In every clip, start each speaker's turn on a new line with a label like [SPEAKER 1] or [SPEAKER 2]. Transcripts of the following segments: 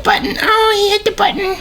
[SPEAKER 1] button. Oh, he hit the button.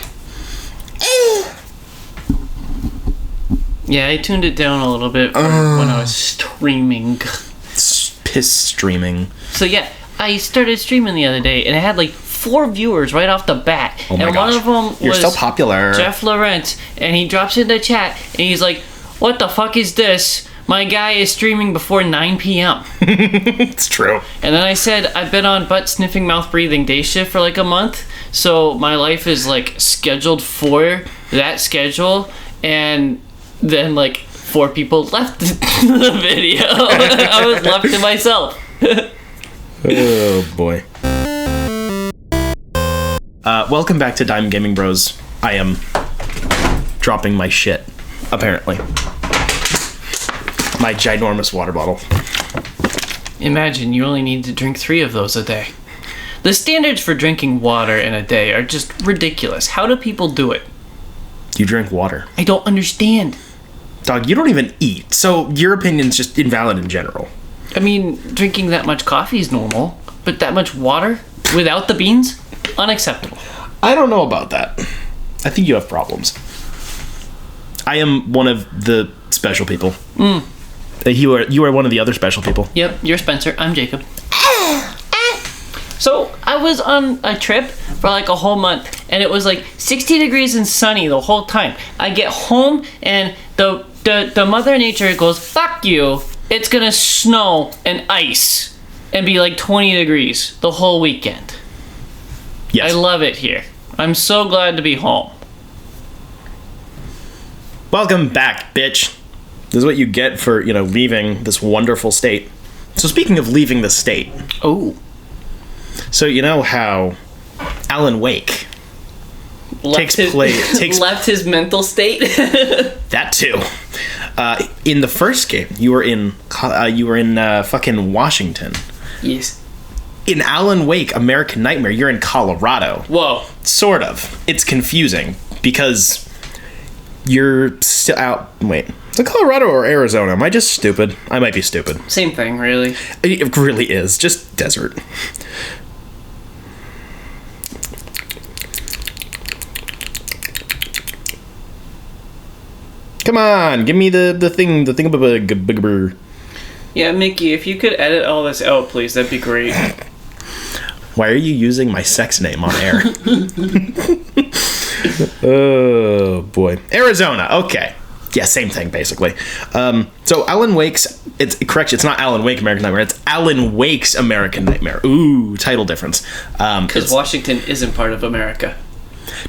[SPEAKER 2] Yeah, I tuned it down a little bit when I was streaming.
[SPEAKER 1] Piss streaming.
[SPEAKER 2] So yeah, I started streaming the other day, and I had like 4 viewers right off the bat.
[SPEAKER 1] Oh my
[SPEAKER 2] and
[SPEAKER 1] gosh.
[SPEAKER 2] one of them
[SPEAKER 1] You're
[SPEAKER 2] was
[SPEAKER 1] so popular.
[SPEAKER 2] Jeff Lawrence, and he drops in the chat, and he's like, "What the fuck is this? My guy is streaming before 9 p.m.
[SPEAKER 1] It's true.
[SPEAKER 2] And then I said, I've been on butt sniffing, mouth breathing day shift for like a month, so my life is like scheduled for that schedule, and then like 4 people left the video. I was left to myself.
[SPEAKER 1] Oh boy. Welcome back to Dime Gaming Bros. I am dropping my shit, apparently. My ginormous water bottle.
[SPEAKER 2] Imagine you only need to drink 3 of those a day. The standards for drinking water in a day are just ridiculous. How do people do it?
[SPEAKER 1] You drink water.
[SPEAKER 2] I don't understand.
[SPEAKER 1] Dog, you don't even eat, so your opinion's just invalid in general.
[SPEAKER 2] I mean, drinking that much coffee is normal, but that much water without the beans? Unacceptable.
[SPEAKER 1] I don't know about that. I think you have problems. I am one of the special people. You are one of the other special people.
[SPEAKER 2] Yep, you're Spencer. I'm Jacob. So, I was on a trip for like a whole month, and it was like 60 degrees and sunny the whole time. I get home, and the Mother Nature goes, fuck you, it's gonna snow and ice, and be like 20 degrees the whole weekend.
[SPEAKER 1] Yes.
[SPEAKER 2] I love it here. I'm so glad to be home.
[SPEAKER 1] Welcome back, bitch. This is what you get for, leaving this wonderful state. So speaking of leaving the state.
[SPEAKER 2] Oh.
[SPEAKER 1] So you know how Alan Wake left
[SPEAKER 2] his mental state?
[SPEAKER 1] That too. In the first game, you were in fucking Washington.
[SPEAKER 2] Yes.
[SPEAKER 1] In Alan Wake, American Nightmare, you're in Colorado.
[SPEAKER 2] Whoa.
[SPEAKER 1] Sort of. It's confusing because you're still out. Wait, is it Colorado or Arizona? Am I just stupid? I might be stupid.
[SPEAKER 2] Same thing, really.
[SPEAKER 1] It really is. Just desert. Come on, give me the thing.
[SPEAKER 2] Yeah, Mickey, if you could edit all this out, please, that'd be great.
[SPEAKER 1] Why are you using my sex name on air? Oh, boy. Arizona, okay. Yeah, same thing, basically. So Alan Wake's... It's not Alan Wake American Nightmare, it's Alan Wake's American Nightmare. Ooh, title difference.
[SPEAKER 2] Because Washington isn't part of America.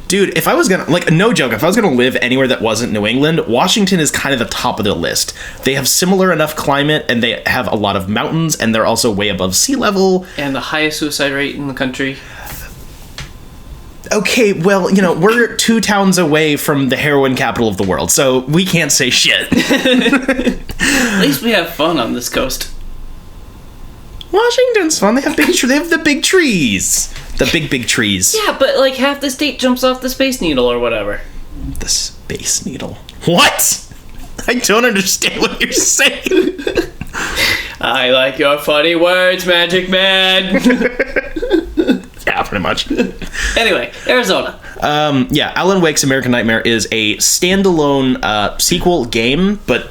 [SPEAKER 1] Dude, if I was gonna... no joke, if I was gonna live anywhere that wasn't New England, Washington is kind of the top of the list. They have similar enough climate, and they have a lot of mountains, and they're also way above sea level.
[SPEAKER 2] And the highest suicide rate in the country.
[SPEAKER 1] Okay, well, we're 2 towns away from the heroin capital of the world, so we can't say shit.
[SPEAKER 2] At least we have fun on this coast.
[SPEAKER 1] Washington's fun. They have the big trees. The big trees.
[SPEAKER 2] Yeah, but like half the state jumps off the Space Needle or whatever.
[SPEAKER 1] The Space Needle. What? I don't understand what you're saying.
[SPEAKER 2] I like your funny words, Magic Man.
[SPEAKER 1] Yeah, pretty much.
[SPEAKER 2] Anyway, Arizona.
[SPEAKER 1] Yeah, Alan Wake's American Nightmare is a standalone sequel game, but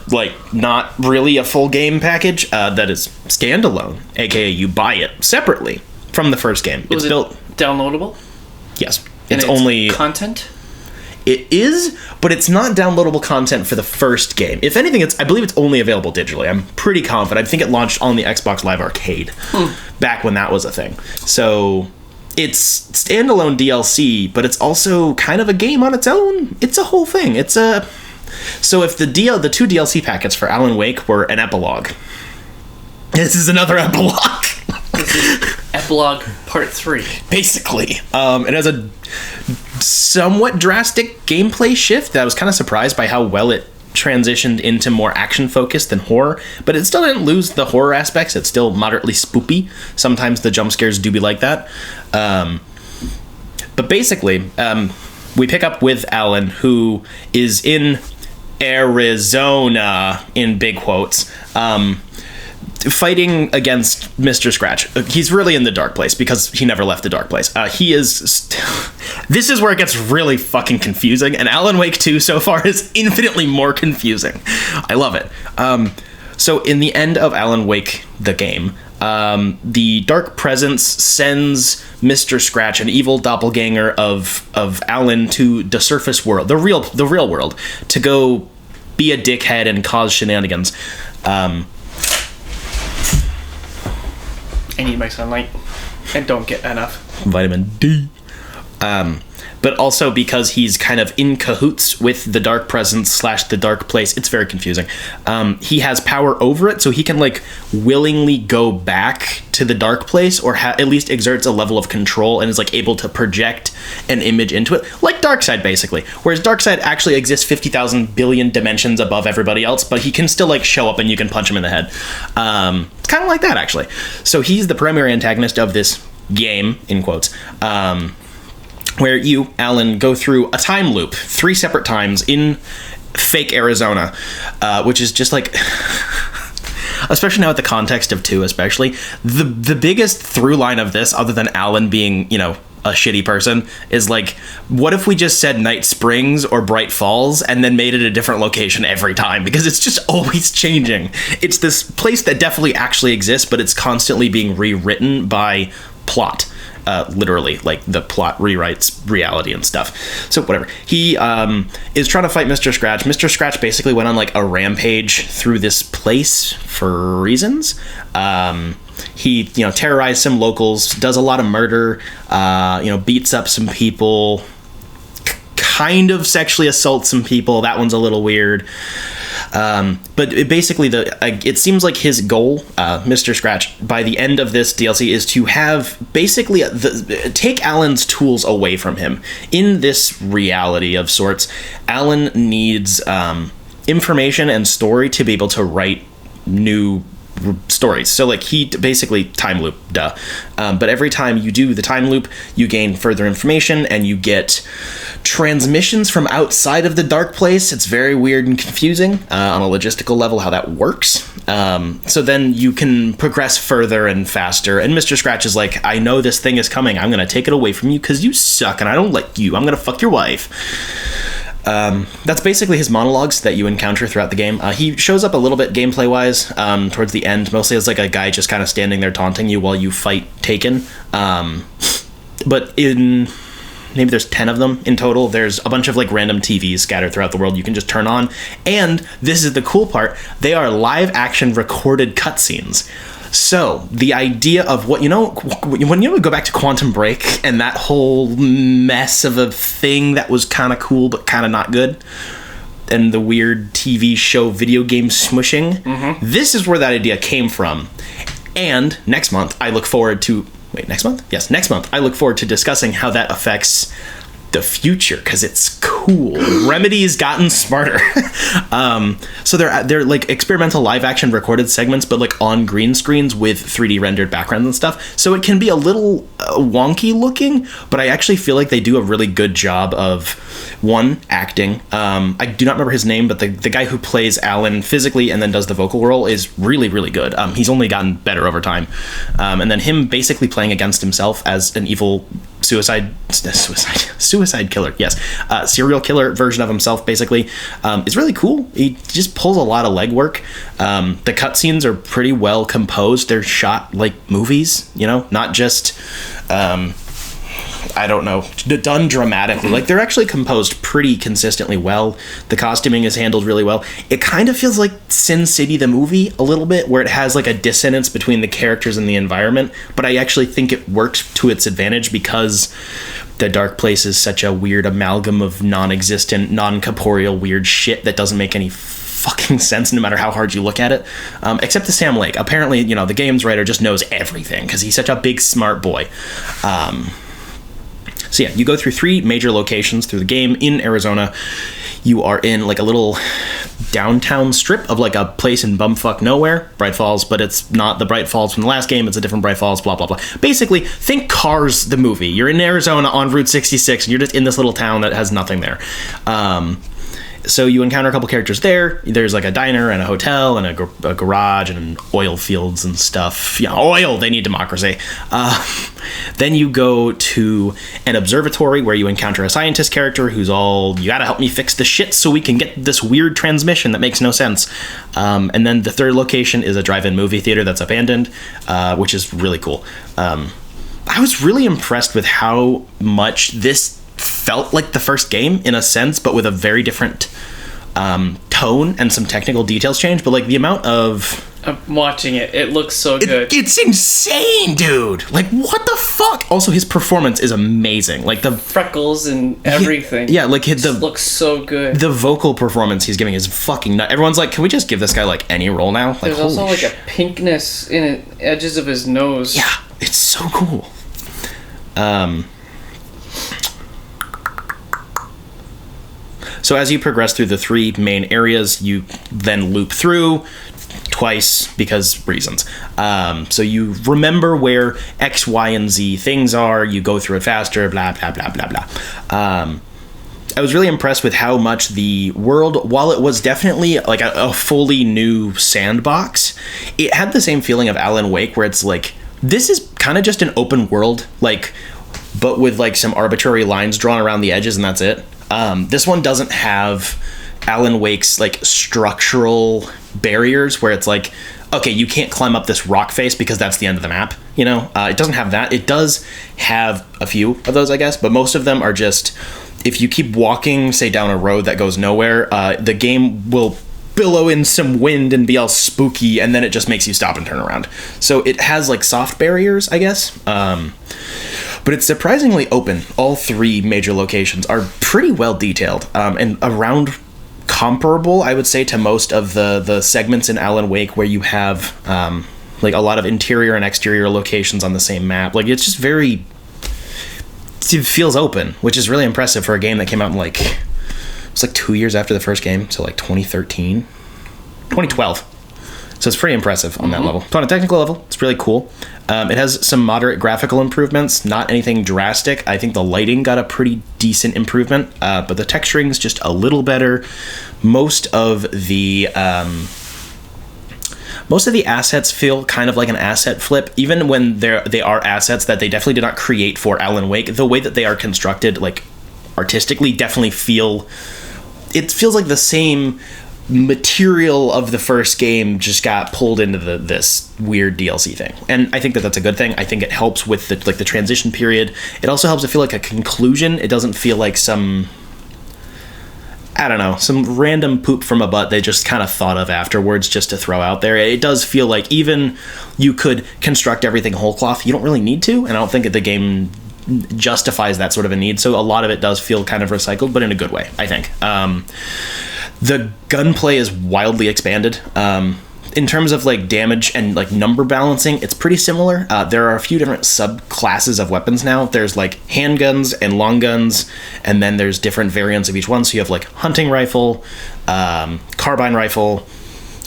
[SPEAKER 1] not really a full game package that is standalone, aka you buy it separately from the first game.
[SPEAKER 2] It's built downloadable?
[SPEAKER 1] Yes.
[SPEAKER 2] It's
[SPEAKER 1] only
[SPEAKER 2] content?
[SPEAKER 1] It is, but it's not downloadable content for the first game. If anything, I believe it's only available digitally. I'm pretty confident. I think it launched on the Xbox Live Arcade back when that was a thing. So it's standalone DLC, but it's also kind of a game on its own. It's a whole thing. So if the 2 DLC packets for Alan Wake were an epilogue, this is another epilogue.
[SPEAKER 2] This is epilogue part 3.
[SPEAKER 1] Basically. It has a somewhat drastic gameplay shift that I was kind of surprised by how well it transitioned into more action-focused than horror, but it still didn't lose the horror aspects. It's still moderately spoopy. Sometimes the jump scares do be like that. But basically, we pick up with Alan, who is in Arizona, in big quotes, fighting against Mr. Scratch. He's really in the dark place because he never left the dark place. He is This is where it gets really fucking confusing, and Alan Wake 2 so far is infinitely more confusing. I love it. So in the end of Alan Wake, the game, the Dark Presence sends Mr. Scratch, an evil doppelganger of Alan, to the surface world, the real world, to go be a dickhead and cause shenanigans.
[SPEAKER 2] I need my sunlight. I don't get enough.
[SPEAKER 1] Vitamin D. But also because he's kind of in cahoots with the Dark Presence / the Dark Place. It's very confusing. He has power over it, so he can like willingly go back to the Dark Place, or at least exerts a level of control and is like able to project an image into it, like Darkseid basically. Whereas Darkseid actually exists 50,000 billion dimensions above everybody else, but he can still like show up and you can punch him in the head. It's kind of like that actually. So he's the primary antagonist of this game, in quotes. Where you, Alan, go through a time loop 3 separate times in fake Arizona, which is just like, especially now with the context of 2 especially, the biggest through line of this, other than Alan being, you know, a shitty person, is like, what if we just said Night Springs or Bright Falls and then made it a different location every time? Because it's just always changing. It's this place that definitely actually exists, but it's constantly being rewritten by plot. Literally, like the plot rewrites reality and stuff. So whatever. He is trying to fight Mr. Scratch. Mr. Scratch basically went on like a rampage through this place for reasons. He, you know, terrorized some locals, does a lot of murder, you know, beats up some people, kind of sexually assaults some people. That one's a little weird. But it seems like his goal, Mr. Scratch, by the end of this DLC is to have basically take Alan's tools away from him. In this reality of sorts, Alan needs information and story to be able to write new stories. So like he basically time loop, but every time you do the time loop, you gain further information and you get transmissions from outside of the Dark Place. It's very weird and confusing on a logistical level how that works. So then you can progress further and faster, and Mr. Scratch is like, I know this thing is coming, I'm gonna take it away from you because you suck and I don't like you, I'm gonna fuck your wife. That's basically his monologues that you encounter throughout the game. He shows up a little bit gameplay-wise towards the end, mostly as like a guy just kind of standing there taunting you while you fight Taken. But in maybe there's 10 of them in total. There's a bunch of like random TVs scattered throughout the world you can just turn on. And this is the cool part, they are live action recorded cutscenes. So the idea of what, you know, when you go back to Quantum Break and that whole mess of a thing that was kind of cool but kind of not good, and the weird TV show video game smushing, this is where that idea came from. And next month I look forward to next month I look forward to discussing how that affects the future, because it's cool. Remedy's gotten smarter. So they're like experimental live action recorded segments, but like on green screens with 3D rendered backgrounds and stuff. So it can be a little wonky looking, but I actually feel like they do a really good job of, one, acting. I do not remember his name, but the guy who plays Alan physically and then does the vocal role is really, really good. He's only gotten better over time. And then him basically playing against himself as an evil suicide killer, yes, serial killer version of himself basically, is really cool. He just pulls a lot of legwork. The cutscenes are pretty well composed. They're shot like movies, you know, not just I don't know, done dramatically. Like, they're actually composed pretty consistently well. The costuming is handled really well. It kind of feels like Sin City the movie a little bit, where it has like a dissonance between the characters and the environment, but I actually think it works to its advantage because the Dark Place is such a weird amalgam of non-existent, non-corporeal weird shit that doesn't make any fucking sense no matter how hard you look at it, except to Sam Lake. Apparently, you know, the game's writer just knows everything because he's such a big smart boy. So yeah, you go through 3 major locations through the game in Arizona. You are in like a little downtown strip of like a place in bumfuck nowhere, Bright Falls, but it's not the Bright Falls from the last game. It's a different Bright Falls, blah, blah, blah. Basically, think Cars, the movie. You're in Arizona on Route 66, and you're just in this little town that has nothing there. So you encounter a couple characters there. There's like a diner and a hotel and a garage and oil fields and stuff. Yeah, oil, they need democracy. Then you go to an observatory where you encounter a scientist character who's all, you gotta help me fix the shit so we can get this weird transmission that makes no sense. And then the third location is a drive-in movie theater that's abandoned, which is really cool. I was really impressed with how much this felt like the first game in a sense, but with a very different tone and some technical details change. But like the amount of...
[SPEAKER 2] I'm watching it. It looks so good.
[SPEAKER 1] It's insane, dude. Like, what the fuck? Also, his performance is amazing. Like the
[SPEAKER 2] freckles and everything.
[SPEAKER 1] Yeah, like
[SPEAKER 2] the looks so good.
[SPEAKER 1] The vocal performance he's giving is fucking nuts. Everyone's like, can we just give this guy like any role now? Like,
[SPEAKER 2] there's also like a pinkness in the edges of his nose.
[SPEAKER 1] Yeah, it's so cool. So as you progress through the 3 main areas, you then loop through twice because reasons. So you remember where X, Y, and Z things are. You go through it faster, blah, blah, blah, blah, blah. I was really impressed with how much the world, while it was definitely like a fully new sandbox, it had the same feeling of Alan Wake, where it's like, this is kind of just an open world, like, but with like some arbitrary lines drawn around the edges, and that's it. This one doesn't have Alan Wake's like structural barriers where it's like, okay, you can't climb up this rock face because that's the end of the map, you know? It doesn't have that. It does have a few of those, I guess, but most of them are just, if you keep walking, say, down a road that goes nowhere, the game will billow in some wind and be all spooky, and then it just makes you stop and turn around. So it has like soft barriers, I guess. But it's surprisingly open. All 3 major locations are pretty well detailed, and around comparable, I would say, to most of the segments in Alan Wake where you have like a lot of interior and exterior locations on the same map. Like, it's just very... It feels open, which is really impressive for a game that came out in like... It's like 2 years after the first game, so like 2012. So it's pretty impressive on that level. So on a technical level, it's really cool. It has some moderate graphical improvements, not anything drastic. I think the lighting got a pretty decent improvement, but the texturing's just a little better. Most of the assets feel kind of like an asset flip, even when they are assets that they definitely did not create for Alan Wake. The way that they are constructed, like artistically, definitely feels like the same material of the first game just got pulled into this weird DLC thing, and I think that that's a good thing. I think it helps with the transition period. It also helps it feel like a conclusion. It doesn't feel like some random poop from a butt they just kind of thought of afterwards just to throw out there. It does feel like even you could construct everything whole cloth. You don't really need to, and I don't think that the game justifies that sort of a need. So a lot of it does feel kind of recycled, but in a good way, I think. The gunplay is wildly expanded. In terms of like damage and like number balancing, it's pretty similar. There are a few different subclasses of weapons now. There's like handguns and long guns, and then there's different variants of each one. So you have like hunting rifle, carbine rifle,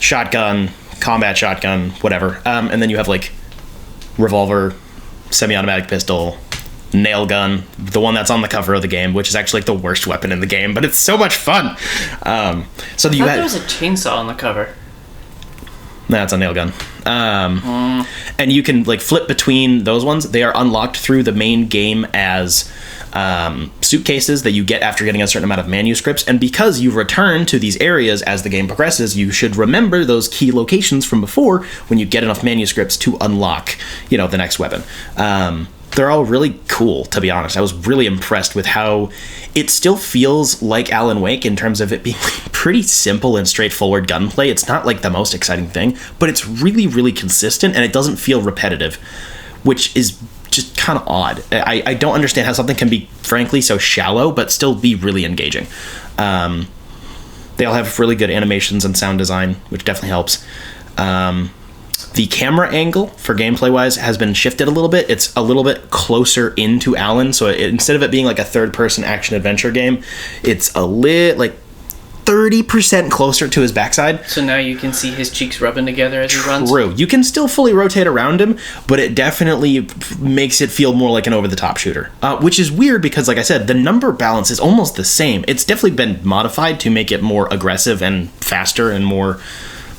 [SPEAKER 1] shotgun, combat shotgun, whatever. And then you have like revolver, semi-automatic pistol, nail gun, the one that's on the cover of the game, which is actually like the worst weapon in the game, but it's so much fun.
[SPEAKER 2] There was a chainsaw on the cover.
[SPEAKER 1] That's a nail gun. And you can like flip between those ones. They are unlocked through the main game as suitcases that you get after getting a certain amount of manuscripts, and because you return to these areas as the game progresses, you should remember those key locations from before when you get enough manuscripts to unlock, the next weapon. They're all really cool, to be honest. I was really impressed with how it still feels like Alan Wake in terms of it being pretty simple and straightforward gunplay. It's not like the most exciting thing, but it's really, really consistent, and it doesn't feel repetitive, which is just kind of odd. I don't understand how something can be, frankly, so shallow, but still be really engaging. They all have really good animations and sound design, which definitely helps. The camera angle for gameplay-wise has been shifted a little bit. It's a little bit closer into Alan, so instead of it being like a third-person action-adventure game, it's a 30% closer to his backside.
[SPEAKER 2] So now you can see his cheeks rubbing together as he runs?
[SPEAKER 1] True. You can still fully rotate around him, but it definitely makes it feel more like an over-the-top shooter. Which is weird because, like I said, the number balance is almost the same. It's definitely been modified to make it more aggressive and faster and more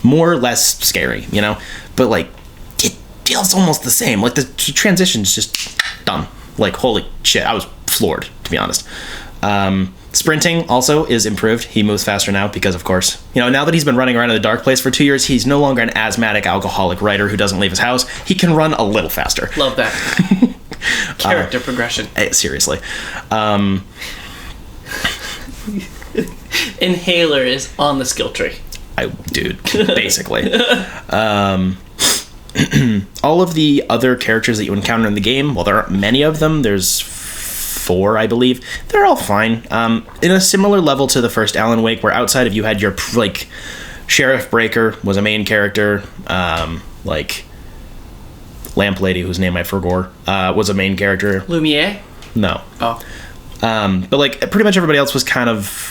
[SPEAKER 1] or less scary, you know? But, like, it feels almost the same. Like, the transition's just done. Like, holy shit, I was floored, to be honest. Sprinting also is improved. He moves faster now because, of course, you know, now that he's been running around in the dark place for 2 years, he's no longer an asthmatic alcoholic writer who doesn't leave his house. He can run a little faster.
[SPEAKER 2] Love that. Character progression.
[SPEAKER 1] Seriously.
[SPEAKER 2] Inhaler is on the skill tree.
[SPEAKER 1] Dude, basically. All of the other characters that you encounter in the game, well, there aren't many of them. There's 4, I believe. They're all fine. In a similar level to the first Alan Wake, where outside of you had your, like, Sheriff Breaker was a main character, like, Lamp Lady, whose name I forgot, was a main character.
[SPEAKER 2] Lumiere?
[SPEAKER 1] No.
[SPEAKER 2] Oh.
[SPEAKER 1] But, like, pretty much everybody else was kind of...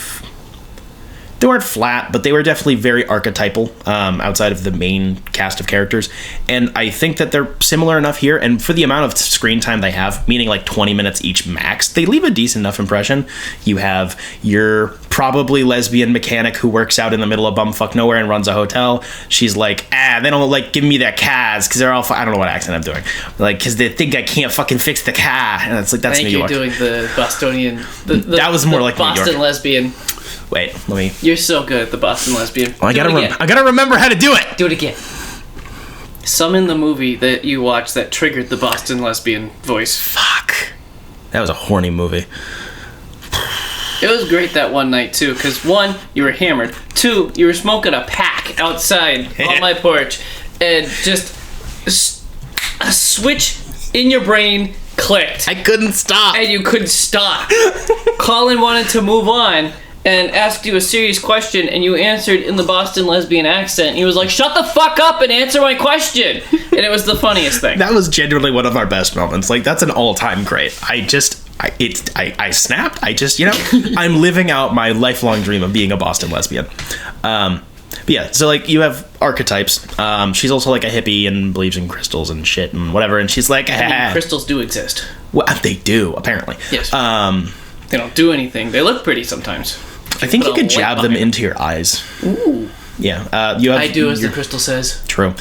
[SPEAKER 1] They weren't flat, but they were definitely very archetypal outside of the main cast of characters. And I think that they're similar enough here. And for the amount of screen time they have, meaning like 20 minutes each max, they leave a decent enough impression. You have your probably lesbian mechanic who works out in the middle of bumfuck nowhere and runs a hotel. She's like, they don't like give me their cars because they're all... I don't know what accent I'm doing. Like, because they think I can't fucking fix the car. And it's like, that's New York.
[SPEAKER 2] I think you're doing the Bostonian...
[SPEAKER 1] that was more like
[SPEAKER 2] Boston
[SPEAKER 1] New York.
[SPEAKER 2] Lesbian.
[SPEAKER 1] Wait, let me...
[SPEAKER 2] You're so good at the Boston Lesbian.
[SPEAKER 1] Well, I gotta remember how to do it.
[SPEAKER 2] Do it again. Summon the movie that you watched that triggered the Boston Lesbian voice.
[SPEAKER 1] Fuck. That was a horny movie.
[SPEAKER 2] It was great that one night, too, because 1, you were hammered. 2, you were smoking a pack outside on my porch. And just a switch in your brain clicked.
[SPEAKER 1] I couldn't stop.
[SPEAKER 2] And you couldn't stop. Colin wanted to move on and asked you a serious question, and you answered in the Boston lesbian accent. He was like, shut the fuck up and answer my question. And it was the funniest thing.
[SPEAKER 1] That was genuinely one of our best moments. Like, that's an all-time great. I snapped. You know, I'm living out my lifelong dream of being a Boston lesbian. But yeah, so, like, you have archetypes. She's also, like, a hippie and believes in crystals and shit and whatever, and she's like...
[SPEAKER 2] crystals do exist.
[SPEAKER 1] Well, they do, apparently.
[SPEAKER 2] Yes. They don't do anything. They look pretty sometimes.
[SPEAKER 1] I think you could jab them into your eyes.
[SPEAKER 2] Ooh.
[SPEAKER 1] Yeah. You have,
[SPEAKER 2] I do, as the crystal says.
[SPEAKER 1] True.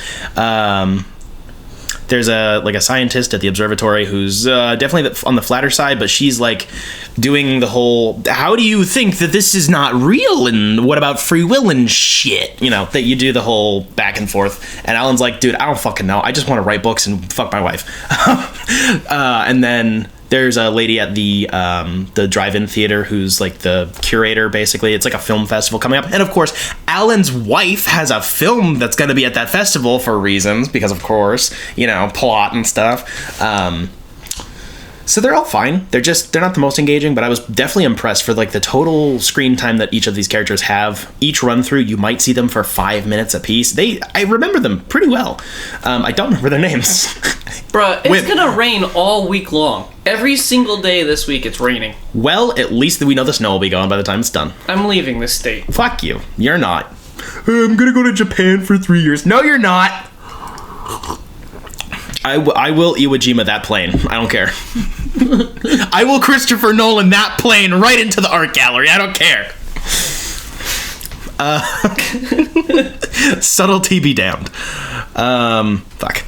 [SPEAKER 1] There's a scientist at the observatory who's definitely on the flatter side, but she's like doing the whole, how do you think that this is not real, and what about free will and shit? You know, that you do the whole back and forth. And Alan's like, dude, I don't fucking know. I just want to write books and fuck my wife. And then there's a lady at the drive-in theater who's like the curator, basically. It's like a film festival coming up. And of course, Alan's wife has a film that's going to be at that festival for reasons, because of course, you know, plot and stuff. So they're all fine. They're not the most engaging, but I was definitely impressed for like the total screen time that each of these characters have. Each run through, you might see them for 5 minutes a piece. I remember them pretty well. I don't remember their names.
[SPEAKER 2] Bruh, it's gonna rain all week long. Every single day this week it's raining.
[SPEAKER 1] Well, at least we know the snow will be gone by the time it's done.
[SPEAKER 2] I'm leaving this state.
[SPEAKER 1] Fuck you. You're not. I'm gonna go to Japan for 3 years. No, you're not. I will Iwo Jima that plane. I don't care. I will Christopher Nolan that plane right into the art gallery. I don't care. Subtlety be damned. Fuck.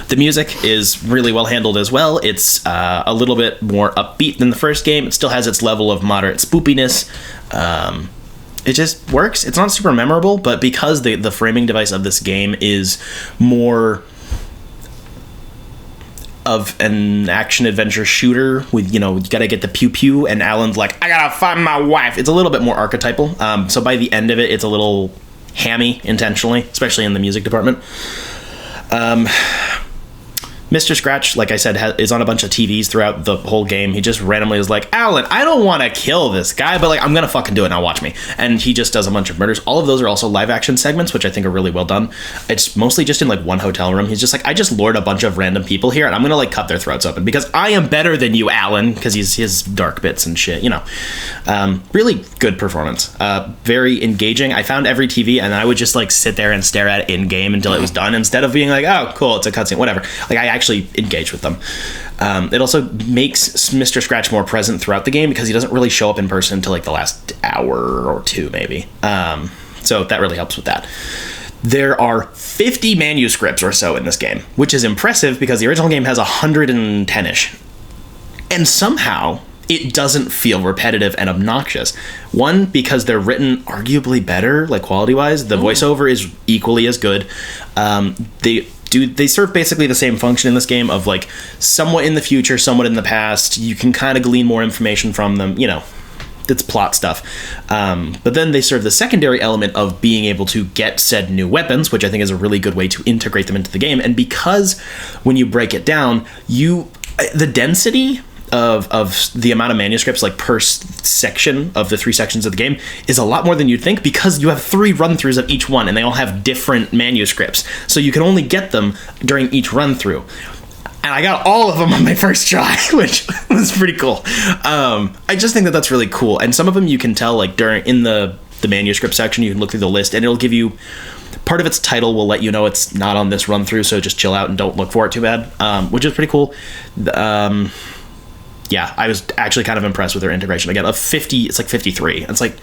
[SPEAKER 1] The music is really well handled as well. It's a little bit more upbeat than the first game. It still has its level of moderate spoopiness. It just works. It's not super memorable, but because the framing device of this game is more of an action-adventure shooter with, you know, you gotta get the pew-pew, and Alan's like, I gotta find my wife. It's a little bit more archetypal. So by the end of it, it's a little hammy intentionally, especially in the music department. Mr. Scratch, like I said, is on a bunch of TVs throughout the whole game. He just randomly is like, Alan, I don't want to kill this guy, but like I'm gonna fucking do it now, watch me. And he just does a bunch of murders. All of those are also live action segments, which I think are really well done. It's mostly just in like one hotel room. He's just like, I just lured a bunch of random people here and I'm gonna like cut their throats open because I am better than you, Alan, because he's his dark bits and shit, you know. Really good performance. Very engaging. I found every TV and I would just like sit there and stare at it in game until it was done instead of being like, oh cool, it's a cutscene, whatever. Like I actually engage with them. It also makes Mr. Scratch more present throughout the game because he doesn't really show up in person until like the last hour or two maybe. So that really helps with that. There are 50 manuscripts or so in this game, which is impressive because the original game has 110-ish. And somehow it doesn't feel repetitive and obnoxious. One, because they're written arguably better, like quality-wise. The voiceover is equally as good. They serve basically the same function in this game of like somewhat in the future, somewhat in the past. You can kind of glean more information from them, you know. It's plot stuff. But then they serve the secondary element of being able to get said new weapons, which I think is a really good way to integrate them into the game. And because when you break it down, the density of the amount of manuscripts like per section of the 3 sections of the game is a lot more than you'd think because you have 3 run-throughs of each one and they all have different manuscripts. So you can only get them during each run-through. And I got all of them on my first try, which was pretty cool. I just think that that's really cool. And some of them you can tell, like in the manuscript section, you can look through the list, and it'll give you part of its title will let you know it's not on this run through, so just chill out and don't look for it too bad, which is pretty cool. Yeah, I was actually kind of impressed with their integration. Again, of 50, it's like 53. It's like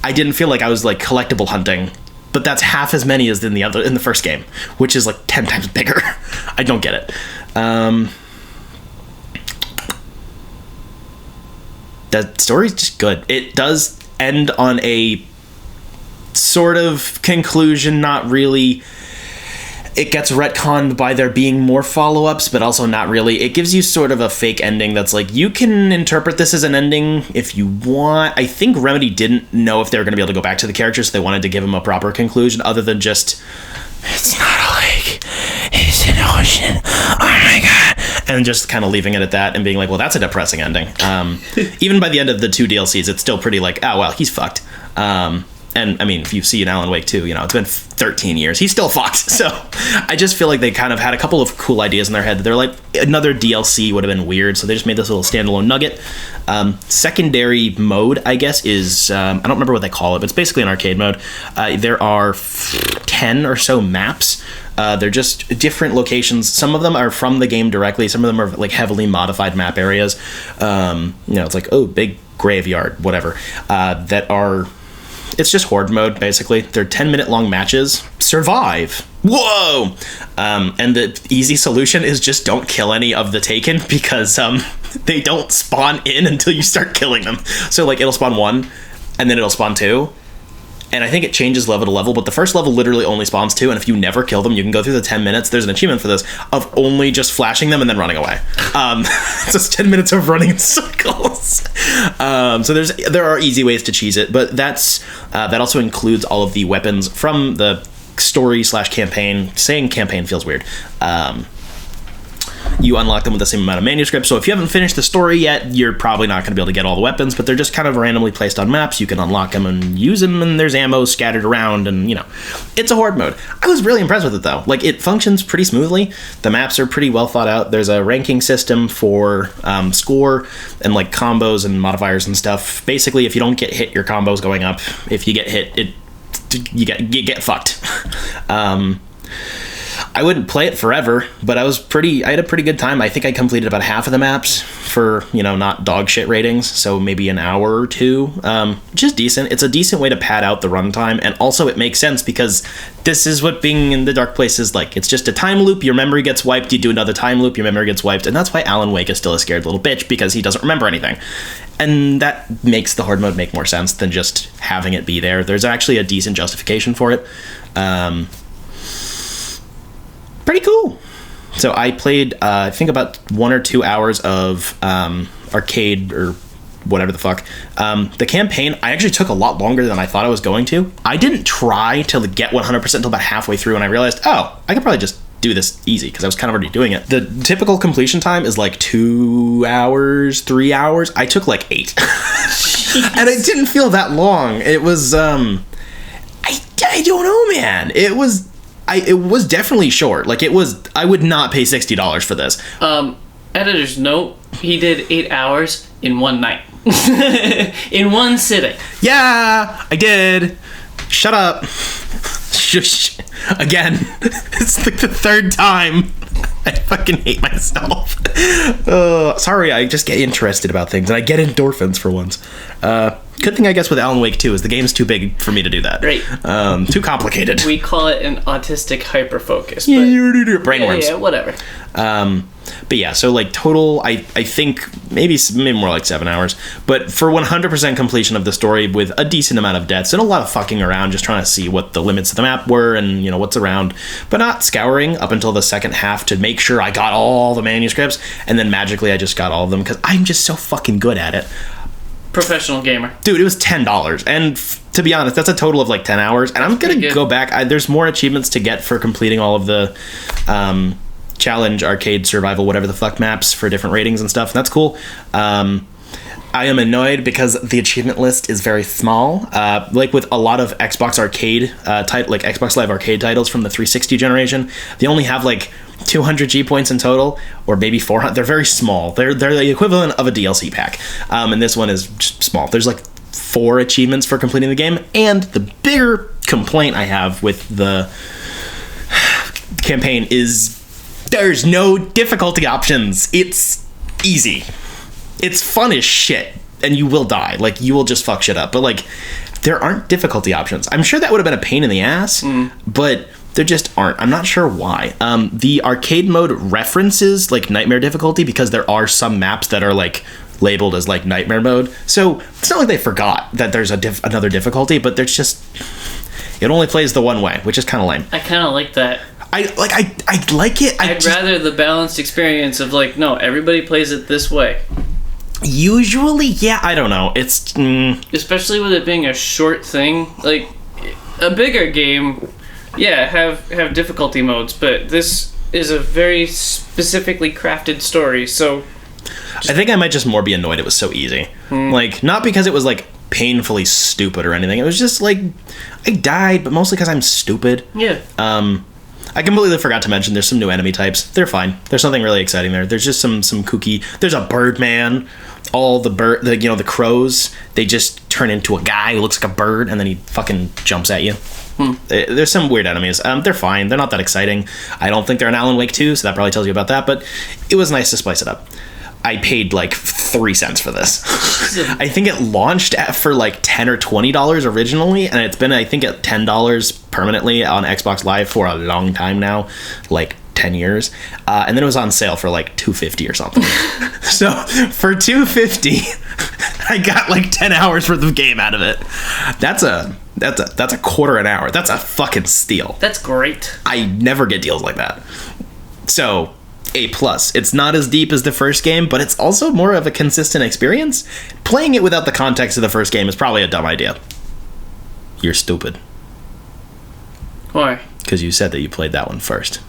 [SPEAKER 1] I didn't feel like I was like collectible hunting. But that's half as many as in the first game, which is like 10 times bigger. I don't get it. That story's just good. It does end on a sort of conclusion, not really. It gets retconned by there being more follow-ups, but also not really. It gives you sort of a fake ending that's like, you can interpret this as an ending if you want. I think Remedy didn't know if they were going to be able to go back to the characters, so they wanted to give them a proper conclusion, other than just, it's not a lake, it's an ocean, oh my god, and just kind of leaving it at that and being like, well, that's a depressing ending. Even by the end of the 2 DLCs, it's still pretty like, oh, well, he's fucked. And I mean, if you see in Alan Wake 2, you know, it's been 13 years. He's still fucked. So I just feel like they kind of had a couple of cool ideas in their head. They're like, another DLC would have been weird. So they just made this little standalone nugget. Secondary mode, I guess, is, I don't remember what they call it, but it's basically an arcade mode. There are 10 or so maps. They're just different locations. Some of them are from the game directly. Some of them are like heavily modified map areas. You know, it's like, oh, big graveyard, whatever. It's just horde mode, basically. They're 10-minute long matches. Survive. Whoa! And the easy solution is just don't kill any of the Taken because they don't spawn in until you start killing them. So, like, it'll spawn 1, and then it'll spawn 2. And I think it changes level to level, but the first level literally only spawns 2, and if you never kill them, you can go through the 10 minutes. There's an achievement for this, of only just flashing them and then running away. So it's 10 minutes of running in circles. So there are easy ways to cheese it, but that also includes all of the weapons from the story/campaign. Saying campaign feels weird. You unlock them with the same amount of manuscripts, so if you haven't finished the story yet, you're probably not going to be able to get all the weapons, but they're just kind of randomly placed on maps. You can unlock them and use them, and there's ammo scattered around, and, you know, it's a horde mode. I was really impressed with it, though. Like, it functions pretty smoothly. The maps are pretty well thought out. There's a ranking system for score and, like, combos and modifiers and stuff. Basically, if you don't get hit, your combo's going up. If you get hit, you get fucked. I wouldn't play it forever, but I had a pretty good time. I think I completed about half of the maps for, you know, not dog shit ratings, so maybe an hour or 2. Which is decent. It's a decent way to pad out the runtime, and also it makes sense because this is what being in the dark place is like. It's just a time loop, your memory gets wiped, you do another time loop, your memory gets wiped, and that's why Alan Wake is still a scared little bitch, because he doesn't remember anything. And that makes the horde mode make more sense than just having it be there. There's actually a decent justification for it. Pretty cool. So I played, I think about 1 or 2 hours of arcade or whatever the fuck. The campaign, I actually took a lot longer than I thought I was going to. I didn't try to get 100% until about halfway through, and I realized, oh, I could probably just do this easy because I was kind of already doing it. The typical completion time is like 2 hours, 3 hours. I took like 8. And it didn't feel that long. It was, I don't know, man. It was definitely short. Like, I would not pay $60 for this.
[SPEAKER 2] Editor's note, he did 8 hours in one night. In one sitting.
[SPEAKER 1] Yeah, I did. Shut up. Shush. Again, it's like the 3rd time. I fucking hate myself. Sorry, I just get interested about things, and I get endorphins for once. Good thing, I guess, with Alan Wake 2 is the game's too big for me to do that.
[SPEAKER 2] Right.
[SPEAKER 1] Too complicated.
[SPEAKER 2] We call it an autistic hyperfocus.
[SPEAKER 1] Brainworms.
[SPEAKER 2] Yeah, whatever.
[SPEAKER 1] But yeah, so like total, I think maybe more like 7 hours. But for 100% completion of the story with a decent amount of deaths and a lot of fucking around, just trying to see what the limits of the map were and, you know, what's around. But not scouring up until the second half to make sure I got all the manuscripts. And then magically I just got all of them because I'm just so fucking good at it.
[SPEAKER 2] Professional gamer.
[SPEAKER 1] Dude, it was $10. And to be honest, that's a total of like 10 hours. And I'm going to go back. There's more achievements to get for completing all of the challenge, arcade, survival, whatever the fuck maps for different ratings and stuff. And that's cool. I am annoyed because the achievement list is very small. Like with a lot of Xbox Arcade, like Xbox Live Arcade titles from the 360 generation, they only have like 200 G points in total, or maybe 400. They're very small. They're the equivalent of a DLC pack. And this one is just small. There's like 4 achievements for completing the game. And the bigger complaint I have with the campaign is there's no difficulty options. It's easy. It's fun as shit. And you will die. Like, you will just fuck shit up. But, like, there aren't difficulty options. I'm sure that would have been a pain in the ass, but there just aren't. I'm not sure why. The arcade mode references, like, nightmare difficulty because there are some maps that are, like, labeled as, like, nightmare mode. So, it's not like they forgot that there's another difficulty, but there's just... It only plays the one way, which is kind of lame.
[SPEAKER 2] I kind of like that.
[SPEAKER 1] I like it.
[SPEAKER 2] I'd rather the balanced experience of, like, no, everybody plays it this way.
[SPEAKER 1] Usually, yeah, I don't know. It's...
[SPEAKER 2] Especially with it being a short thing. Like, a bigger game, yeah, have difficulty modes, but this is a very specifically crafted story, so...
[SPEAKER 1] I think I might just more be annoyed it was so easy. Like, not because it was, like, painfully stupid or anything. It was just, like, I died, but mostly because I'm stupid.
[SPEAKER 2] Yeah.
[SPEAKER 1] I completely forgot to mention there's some new enemy types. They're fine. There's nothing really exciting there. There's just some kooky... There's a bird man. All the crows, they just turn into a guy who looks like a bird, and then he fucking jumps at you. There's some weird enemies. They're fine. They're not that exciting. I don't think they're in Alan Wake 2, so that probably tells you about that, but it was nice to spice it up. I paid like 3 cents for this. I think it launched for like $10 or $20 originally, and it's been, I think, at $10 permanently on Xbox Live for a long time now, like 10 years. And then it was on sale for like $250 or something. So for $250, I got like 10 hours worth of game out of it. That's a quarter an hour. That's a fucking steal.
[SPEAKER 2] That's great.
[SPEAKER 1] I never get deals like that. So A+. It's not as deep as the first game, but it's also more of a consistent experience. Playing it without the context of the first game is probably a dumb idea. You're stupid.
[SPEAKER 2] Why?
[SPEAKER 1] Because you said that you played that one first.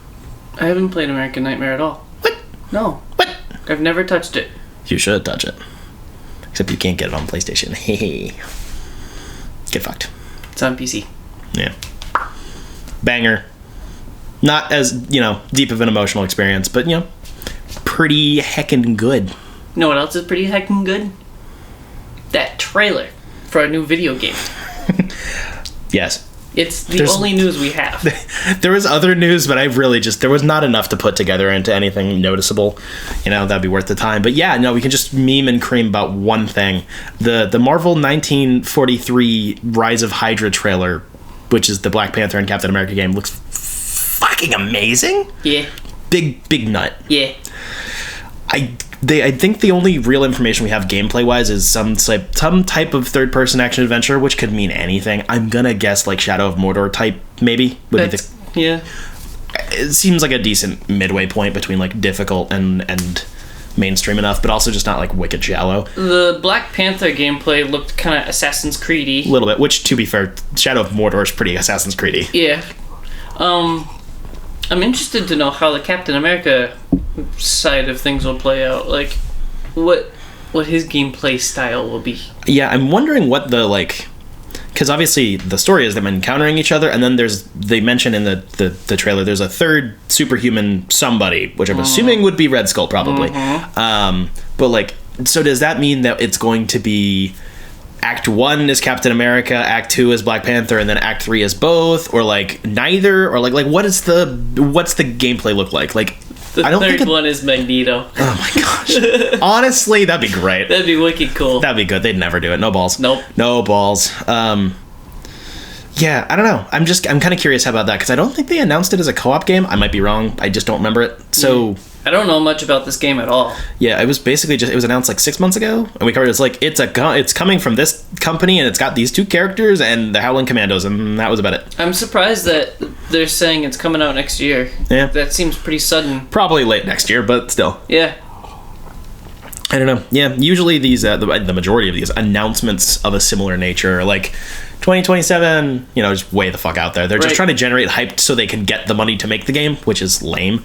[SPEAKER 2] I haven't played American Nightmare at all.
[SPEAKER 1] What?
[SPEAKER 2] No.
[SPEAKER 1] What?
[SPEAKER 2] I've never touched it.
[SPEAKER 1] You should touch it. Except you can't get it on PlayStation. Hey. Get fucked.
[SPEAKER 2] It's on PC.
[SPEAKER 1] Yeah. Banger. Not as, deep of an emotional experience, but, pretty heckin' good.
[SPEAKER 2] You know what else is pretty heckin' good? That trailer for a new video game.
[SPEAKER 1] Yes.
[SPEAKER 2] It's the only news we have.
[SPEAKER 1] There was other news, but there was not enough to put together into anything noticeable. That'd be worth the time. But yeah, no, we can just meme and cream about one thing. The Marvel 1943 Rise of Hydra trailer, which is the Black Panther and Captain America game, looks fucking amazing.
[SPEAKER 2] Yeah.
[SPEAKER 1] Big nut.
[SPEAKER 2] Yeah.
[SPEAKER 1] I think the only real information we have gameplay-wise is some type of third-person action adventure, which could mean anything. I'm gonna guess like Shadow of Mordor type, maybe.
[SPEAKER 2] Yeah.
[SPEAKER 1] It seems like a decent midway point between like difficult and mainstream enough, but also just not like wicked shallow.
[SPEAKER 2] The Black Panther gameplay looked kind of Assassin's Creed-y.
[SPEAKER 1] A little bit, which, to be fair, Shadow of Mordor is pretty Assassin's Creed-y.
[SPEAKER 2] Yeah. I'm interested to know how the Captain America side of things will play out. Like, what his gameplay style will be.
[SPEAKER 1] Yeah, I'm wondering what the, like... Because obviously the story is them encountering each other, and then they mention in the trailer there's a third superhuman somebody, which I'm assuming would be Red Skull probably. But like, so does that mean that it's going to be Act 1 is Captain America, Act 2 is Black Panther, and then Act 3 is both, or like neither, or like what's the gameplay look like? Like,
[SPEAKER 2] the
[SPEAKER 1] I don't
[SPEAKER 2] third
[SPEAKER 1] think
[SPEAKER 2] one is Magneto.
[SPEAKER 1] Oh my gosh! Honestly, that'd be great.
[SPEAKER 2] That'd be wicked cool.
[SPEAKER 1] That'd be good. They'd never do it. No balls.
[SPEAKER 2] Nope.
[SPEAKER 1] No balls. Yeah, I don't know. I'm kind of curious about that because I don't think they announced it as a co-op game. I might be wrong. I just don't remember it. So
[SPEAKER 2] I don't know much about this game at all.
[SPEAKER 1] Yeah, it was basically it was announced like 6 months ago, and we covered it's like it's coming from this company, and it's got these two characters and the Howling Commandos, and that was about it.
[SPEAKER 2] I'm surprised that they're saying it's coming out next year.
[SPEAKER 1] Yeah,
[SPEAKER 2] that seems pretty sudden.
[SPEAKER 1] Probably late next year, but still.
[SPEAKER 2] Yeah.
[SPEAKER 1] I don't know. Yeah, usually these the majority of these announcements of a similar nature are like 2027, just way the fuck out there. They're just trying to generate hype so they can get the money to make the game, which is lame.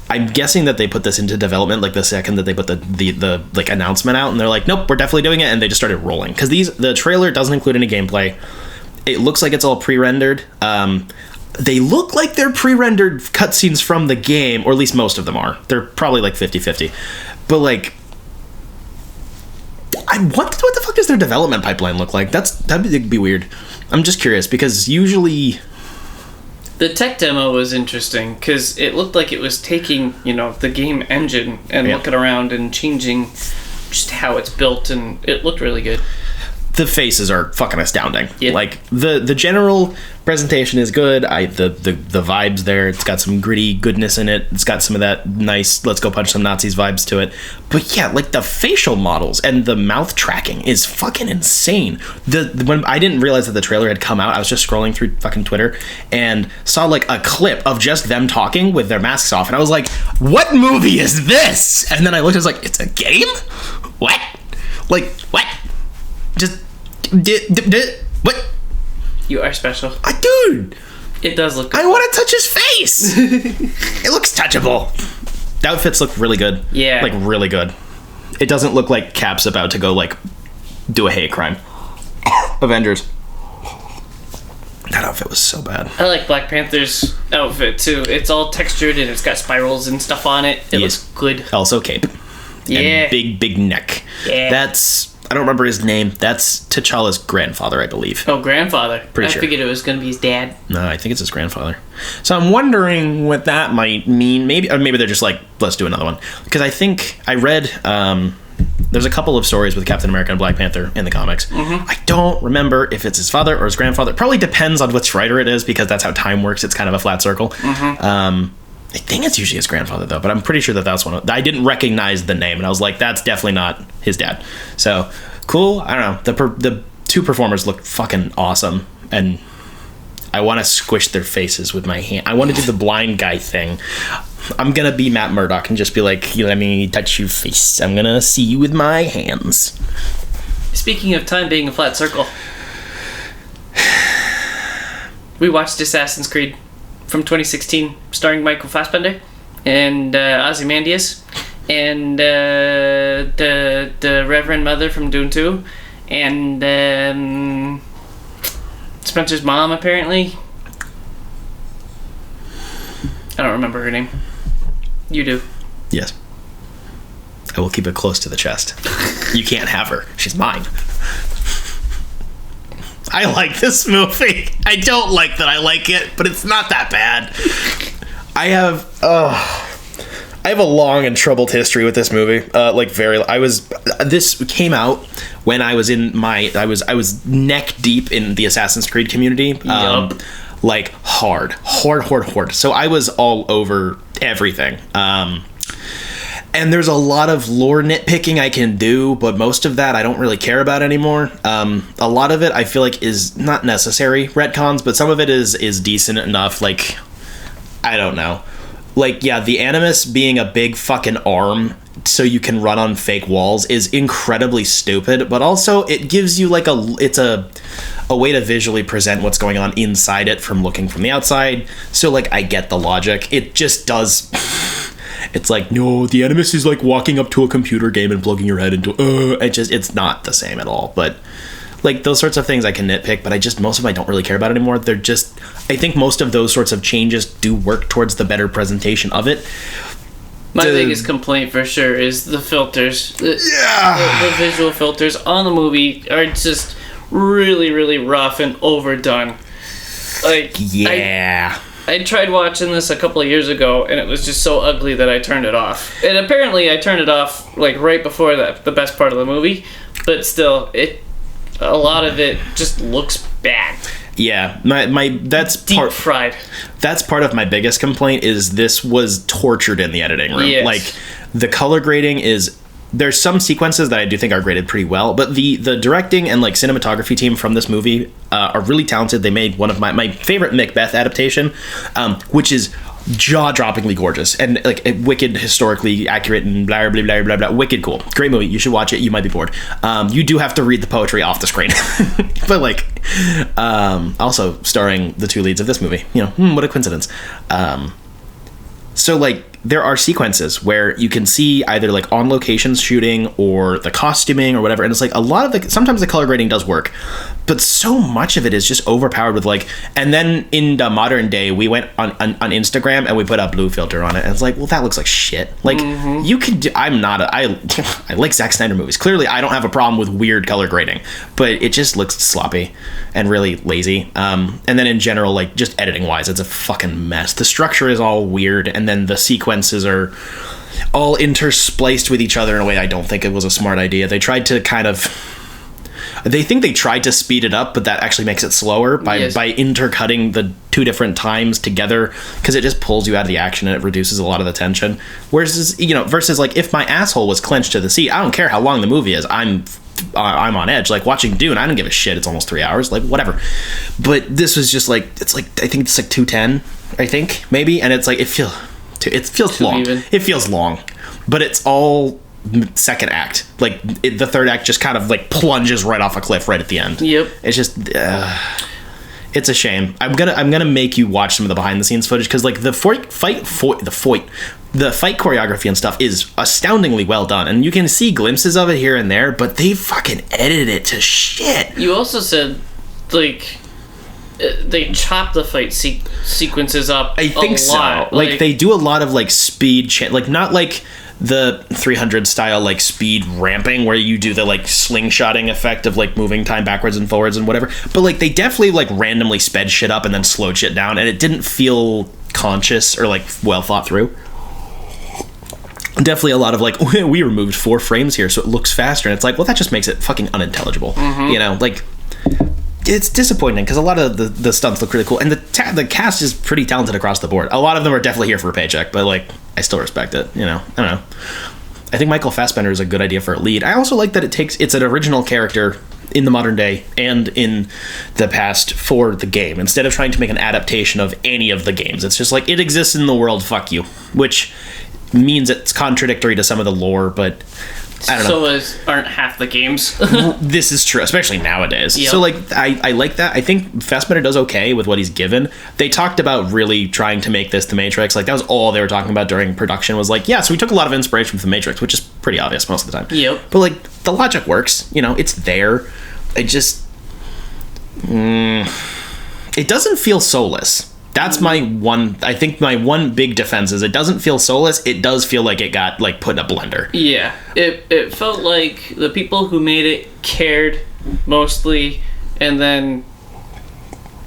[SPEAKER 1] I'm guessing that they put this into development like the second that they put the like announcement out, and they're like, nope, we're definitely doing it, and they just started rolling because the trailer doesn't include any gameplay. It looks like it's all pre-rendered. They look like they're pre-rendered cutscenes from the game, or at least most of them are. They're probably like 50-50, but like. What the fuck does their development pipeline look like? That'd be weird. I'm just curious because usually
[SPEAKER 2] the tech demo was interesting because it looked like it was taking the game engine and looking around and changing just how it's built, and it looked really good.
[SPEAKER 1] The faces are fucking astounding.
[SPEAKER 2] Yeah.
[SPEAKER 1] Like the general presentation is good. The vibes there. It's got some gritty goodness in it. It's got some of that nice let's go punch some Nazis vibes to it. But yeah, like the facial models and the mouth tracking is fucking insane. When I didn't realize that the trailer had come out, I was just scrolling through fucking Twitter and saw like a clip of just them talking with their masks off, and I was like, "What movie is this?" And then I looked, I was like, "It's a game? What? Like what?" Just what?
[SPEAKER 2] You are special.
[SPEAKER 1] Dude!
[SPEAKER 2] It does look good.
[SPEAKER 1] I want to touch his face! It looks touchable. The outfits look really good.
[SPEAKER 2] Yeah.
[SPEAKER 1] Like, really good. It doesn't look like Cap's about to go, like, do a hate crime. Avengers. That outfit was so bad.
[SPEAKER 2] I like Black Panther's outfit, too. It's all textured, and it's got spirals and stuff on it. It looks good.
[SPEAKER 1] Also cape.
[SPEAKER 2] Yeah.
[SPEAKER 1] And big neck.
[SPEAKER 2] Yeah.
[SPEAKER 1] I don't remember his name. That's T'Challa's grandfather, I believe.
[SPEAKER 2] Oh, grandfather.
[SPEAKER 1] Pretty sure.
[SPEAKER 2] I figured it was going to be his dad.
[SPEAKER 1] No, I think it's his grandfather. So I'm wondering what that might mean. Maybe they're just like, let's do another one. Because I think I read there's a couple of stories with Captain America and Black Panther in the comics. Mm-hmm. I don't remember if it's his father or his grandfather. It probably depends on which writer it is because that's how time works. It's kind of a flat circle. Mm-hmm. I think it's usually his grandfather, though, but I'm pretty sure that that's one. I didn't recognize the name, and I was like, that's definitely not his dad. So, cool. I don't know. The two performers look fucking awesome, and I want to squish their faces with my hand. I want to do the blind guy thing. I'm going to be Matt Murdock and just be like, let me touch your face. I'm going to see you with my hands.
[SPEAKER 2] Speaking of time being a flat circle, we watched Assassin's Creed from 2016, starring Michael Fassbender and Ozymandias and the Reverend Mother from Dune 2 and Spencer's mom, apparently. I don't remember her name. You do.
[SPEAKER 1] Yes. I will keep it close to the chest. You can't have her. She's mine. I like this movie. I don't like that I like it, but it's not that bad. I have a long and troubled history with this movie. This came out when I was I was neck deep in the Assassin's Creed community.
[SPEAKER 2] Yup.
[SPEAKER 1] Like hard. So I was all over everything. And there's a lot of lore nitpicking I can do, but most of that I don't really care about anymore. A lot of it I feel like is not necessary retcons, but some of it is decent enough. Like, I don't know. Like, yeah, the Animus being a big fucking arm so you can run on fake walls is incredibly stupid, but also it gives you like it's a way to visually present what's going on inside it from looking from the outside. So like I get the logic. It just does. It's like, no, the Animus is like walking up to a computer game and plugging your head into it's not the same at all. But like those sorts of things I can nitpick, but most of them I don't really care about anymore. They're just, I think most of those sorts of changes do work towards the better presentation of it.
[SPEAKER 2] My biggest complaint for sure is the filters. The visual filters on the movie are just really, really rough and overdone. Like,
[SPEAKER 1] yeah.
[SPEAKER 2] I tried watching this a couple of years ago, and it was just so ugly that I turned it off. And apparently I turned it off like right before the best part of the movie, but still, a lot of it just looks bad.
[SPEAKER 1] Yeah, that's
[SPEAKER 2] deep fried.
[SPEAKER 1] That's part of my biggest complaint is this was tortured in the editing room.
[SPEAKER 2] Yes.
[SPEAKER 1] Like the color grading is, there's some sequences that I do think are graded pretty well, but the directing and like cinematography team from this movie are really talented. They made one of my favorite Macbeth adaptation, which is jaw-droppingly gorgeous and like wicked, historically accurate, and blah blah blah blah blah. Wicked cool, great movie. You should watch it. You might be bored. You do have to read the poetry off the screen, but like, also starring the two leads of this movie. You know, what a coincidence. So like, there are sequences where you can see either like on location shooting or the costuming or whatever, and it's like a lot of sometimes the color grading does work, but so much of it is just overpowered with like, and then in the modern day we went on Instagram and we put a blue filter on it, and it's like, well, that looks like shit. Like, you could do, I like Zack Snyder movies. Clearly I don't have a problem with weird color grading, but it just looks sloppy and really lazy. And then in general, like just editing wise, it's a fucking mess. The structure is all weird, and then the sequences are all interspliced with each other in a way I don't think it was a smart idea. They tried to tried to speed it up, but that actually makes it slower by intercutting the two different times together, because it just pulls you out of the action and it reduces a lot of the tension. Whereas, versus like if my asshole was clenched to the seat, I don't care how long the movie is, I'm on edge. Like watching Dune, I don't give a shit. It's almost 3 hours, like whatever. But this was just like, it's like, I think it's like 210, I think maybe, and it's like it feels long.
[SPEAKER 2] Even.
[SPEAKER 1] It feels long, but it's all second act. Like the third act just kind of like plunges right off a cliff right at the end.
[SPEAKER 2] Yep.
[SPEAKER 1] It's just it's a shame. I'm gonna make you watch some of the behind the scenes footage, because like the fight choreography and stuff is astoundingly well done, and you can see glimpses of it here and there, but they fucking edited it to shit.
[SPEAKER 2] You also said like they chop the fight sequences up.
[SPEAKER 1] I think so. Like they do a lot of like speed like not like the 300 style like speed ramping where you do the like slingshotting effect of like moving time backwards and forwards and whatever, but like they definitely like randomly sped shit up and then slowed shit down, and it didn't feel conscious or like well thought through. Definitely a lot of like, we removed 4 frames here so it looks faster, and it's like, well, that just makes it fucking unintelligible. Like it's disappointing because a lot of the stunts look really cool, and the cast is pretty talented across the board. A lot of them are definitely here for a paycheck, but like I still respect it. I don't know. I think Michael Fassbender is a good idea for a lead. I also like that it's an original character in the modern day and in the past for the game, instead of trying to make an adaptation of any of the games. It's just like, it exists in the world, fuck you, which means it's contradictory to some of the lore, but I don't know.
[SPEAKER 2] Aren't half the games.
[SPEAKER 1] This is true, especially nowadays.
[SPEAKER 2] Yep.
[SPEAKER 1] So like I like that. I think Fassbender does okay with what he's given. They talked about really trying to make this The Matrix. Like that was all they were talking about during production, was like, yeah, so we took a lot of inspiration from The Matrix, which is pretty obvious most of the time.
[SPEAKER 2] Yep.
[SPEAKER 1] But like the logic works, it's there. It just it doesn't feel soulless. That's my one big defense is it doesn't feel soulless. It does feel like it got like put in a blender.
[SPEAKER 2] Yeah. It felt like the people who made it cared mostly, and then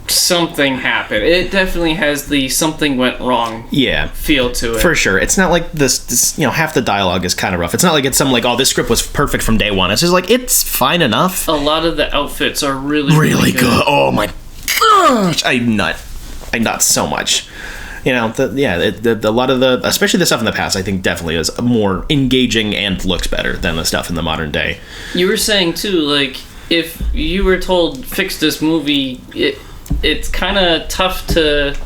[SPEAKER 2] something happened. It definitely has the something went wrong feel to it.
[SPEAKER 1] For sure. It's not like this half the dialogue is kind of rough. It's not like it's some like, oh, this script was perfect from day one. It's just like, it's fine enough.
[SPEAKER 2] A lot of the outfits are really
[SPEAKER 1] good. Oh my gosh. I nut so much. A lot of the, especially the stuff in the past, I think definitely is more engaging and looks better than the stuff in the modern day.
[SPEAKER 2] You were saying too, like, if you were told fix this movie, it's kind of tough to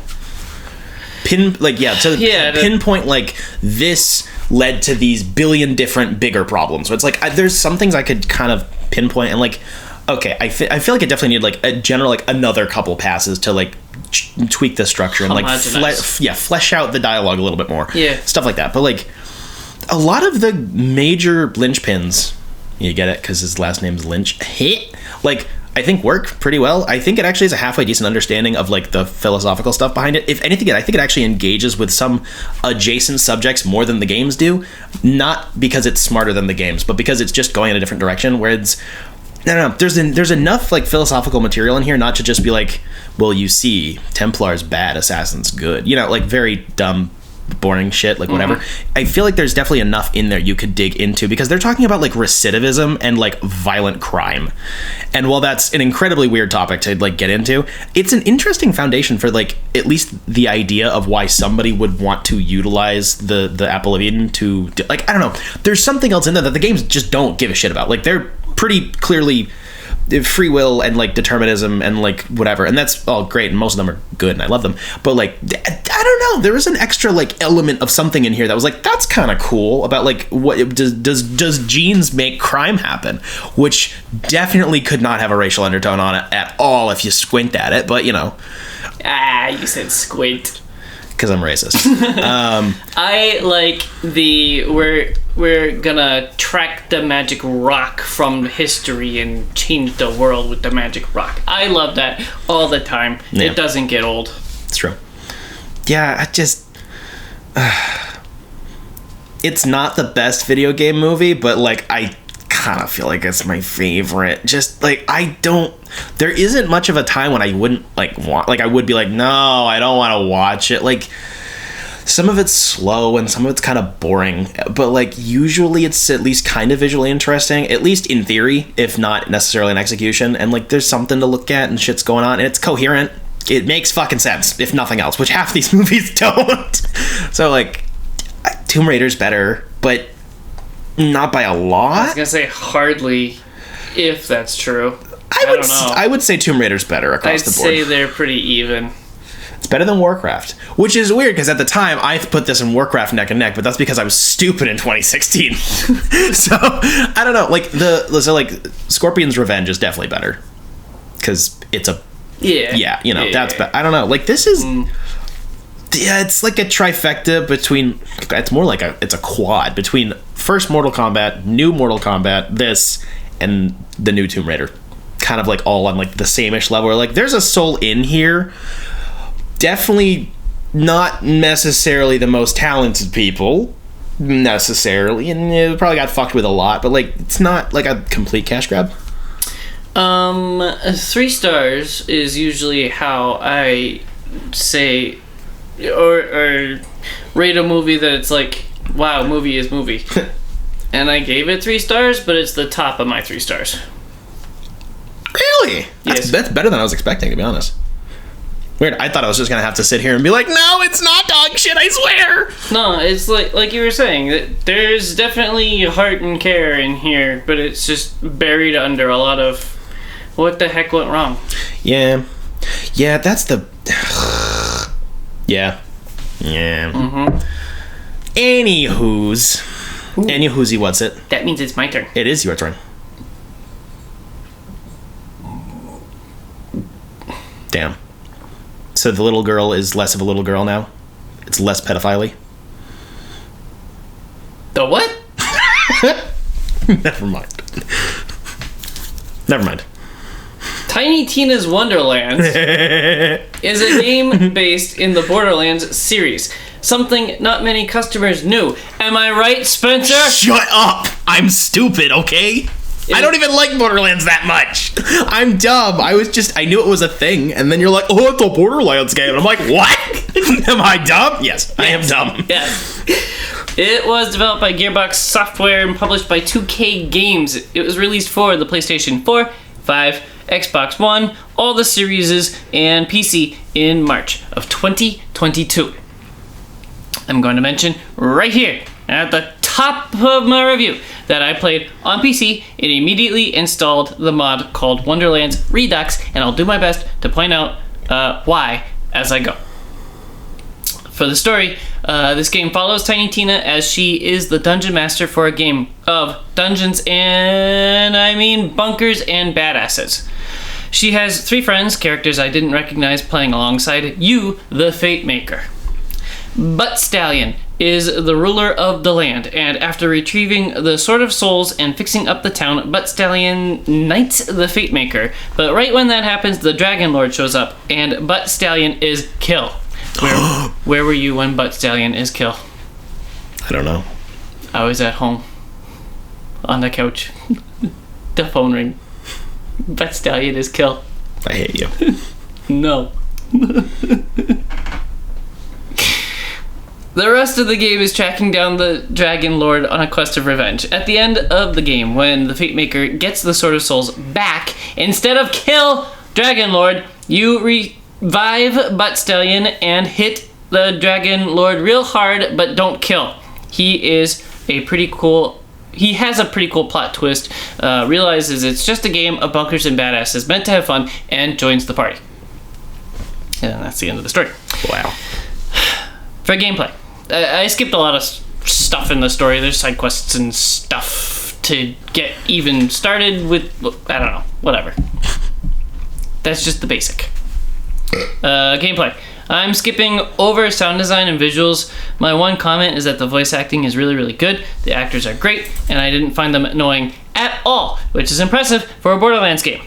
[SPEAKER 1] pinpoint like this led to these billion different bigger problems. So it's like there's some things I could kind of pinpoint and like, okay, I feel like it definitely needed like a general like another couple passes to like tweak the structure and like flesh out the dialogue a little bit more.
[SPEAKER 2] Yeah,
[SPEAKER 1] stuff like that. But like a lot of the major linchpins, you get it because his last name's Lynch. Like I think work pretty well. I think it actually has a halfway decent understanding of like the philosophical stuff behind it. If anything, I think it actually engages with some adjacent subjects more than the games do. Not because it's smarter than the games, but because it's just going in a different direction. Where it's no. There's enough like philosophical material in here not to just be like, well, you see, Templars bad, Assassins good. You know, like very dumb, boring shit, like whatever. I feel like there's definitely enough in there you could dig into because they're talking about like recidivism and like violent crime. And while that's an incredibly weird topic to like get into, it's an interesting foundation for like at least the idea of why somebody would want to utilize the Apple of Eden to like, I don't know. There's something else in there that the games just don't give a shit about. Like they're pretty clearly free will and like determinism and like whatever, and that's all great and most of them are good and I love them, but like I don't know, there was an extra like element of something in here that was like, that's kind of cool about like what does genes make crime happen, which definitely could not have a racial undertone on it at all if you squint at it, but you know,
[SPEAKER 2] you said squint
[SPEAKER 1] because I'm racist.
[SPEAKER 2] I like the we're gonna track the magic rock from history and change the world with the magic rock. I love that all the time. Yeah. It doesn't get old.
[SPEAKER 1] It's true. Yeah, I just it's not the best video game movie, but like I kind of feel like it's my favorite. Just like there isn't much of a time when I wouldn't like want, like I would be like, no, I don't want to watch it. Like some of it's slow and some of it's kind of boring, but like usually it's at least kind of visually interesting, at least in theory, if not necessarily in execution. And like there's something to look at and shit's going on and it's coherent. It makes fucking sense, if nothing else, which half these movies don't. So like Tomb Raider's better, but not by a lot.
[SPEAKER 2] I was gonna say hardly, if that's true. I don't know.
[SPEAKER 1] I would say Tomb Raider's better across the board. I'd
[SPEAKER 2] say they're pretty even.
[SPEAKER 1] It's better than Warcraft, which is weird because at the time I put this in Warcraft neck and neck, but that's because I was stupid in 2016. So I don't know. Like like Scorpion's Revenge is definitely better because it's a that's I don't know. Like this is it's like a trifecta between. It's more like it's a quad between first Mortal Kombat, new Mortal Kombat, this, and the new Tomb Raider. Kind of like all on like the same-ish level. Where like there's a soul in here. Definitely not necessarily the most talented people, necessarily, and it probably got fucked with a lot, but like it's not like a complete cash grab.
[SPEAKER 2] 3 stars is usually how I say or rate a movie that it's like, wow, movie is movie. And I gave it 3 stars, but it's the top of my 3 stars.
[SPEAKER 1] Really? Yes. That's better than I was expecting, to be honest. Weird. I thought I was just gonna have to sit here and be like, no, it's not dog shit, I swear.
[SPEAKER 2] No, it's like you were saying, that there's definitely heart and care in here, but it's just buried under a lot of what the heck went wrong.
[SPEAKER 1] Yeah, that's the yeah. Anywho's, what's it?
[SPEAKER 2] That means it's my turn.
[SPEAKER 1] It is your turn. Damn. So the little girl is less of a little girl now? It's less pedophile-y?
[SPEAKER 2] The what?
[SPEAKER 1] Never mind.
[SPEAKER 2] Tiny Tina's Wonderland is a game based in the Borderlands series. Something not many customers knew. Am I right, Spencer?
[SPEAKER 1] Shut up! I'm stupid, okay? I don't even like Borderlands that much. I'm dumb. I knew it was a thing, and then you're like, oh, it's a Borderlands game. And I'm like, what? Am I dumb? Yes, I am dumb.
[SPEAKER 2] Yes. It was developed by Gearbox Software and published by 2K Games. It was released for the PlayStation 4, 5, Xbox One, all the series, and PC in March of 2022. I'm going to mention right here at the top of my review that I played on PC and immediately installed the mod called Wonderland's Redux, and I'll do my best to point out why as I go. For the story, This game follows Tiny Tina as she is the dungeon master for a game of Dungeons and Bunkers and Badasses. She has 3 friends, characters I didn't recognize, playing alongside you, the Fate Maker. Butt Stallion is the ruler of the land, and after retrieving the Sword of Souls and fixing up the town, Butt Stallion knights the Fate Maker. But right when that happens, the Dragon Lord shows up, and Butt Stallion is kill. Where were you when Butt Stallion is kill?
[SPEAKER 1] I don't know.
[SPEAKER 2] I was at home. On the couch. The phone ring. Butt Stallion is kill.
[SPEAKER 1] I hate you.
[SPEAKER 2] No. The rest of the game is tracking down the Dragon Lord on a quest of revenge. At the end of the game, when the Fate Maker gets the Sword of Souls back, instead of kill Dragon Lord, you revive Butt Stallion and hit the Dragon Lord real hard, but don't kill. He has a pretty cool plot twist, realizes it's just a game of bunkers and badasses meant to have fun, and joins the party. And that's the end of the story.
[SPEAKER 1] Wow.
[SPEAKER 2] For gameplay, I skipped a lot of stuff in the story. There's side quests and stuff to get even started with. I don't know, whatever. That's just the basic. Gameplay. I'm skipping over sound design and visuals. My one comment is that the voice acting is really, really good. The actors are great, and I didn't find them annoying at all, which is impressive for a Borderlands game.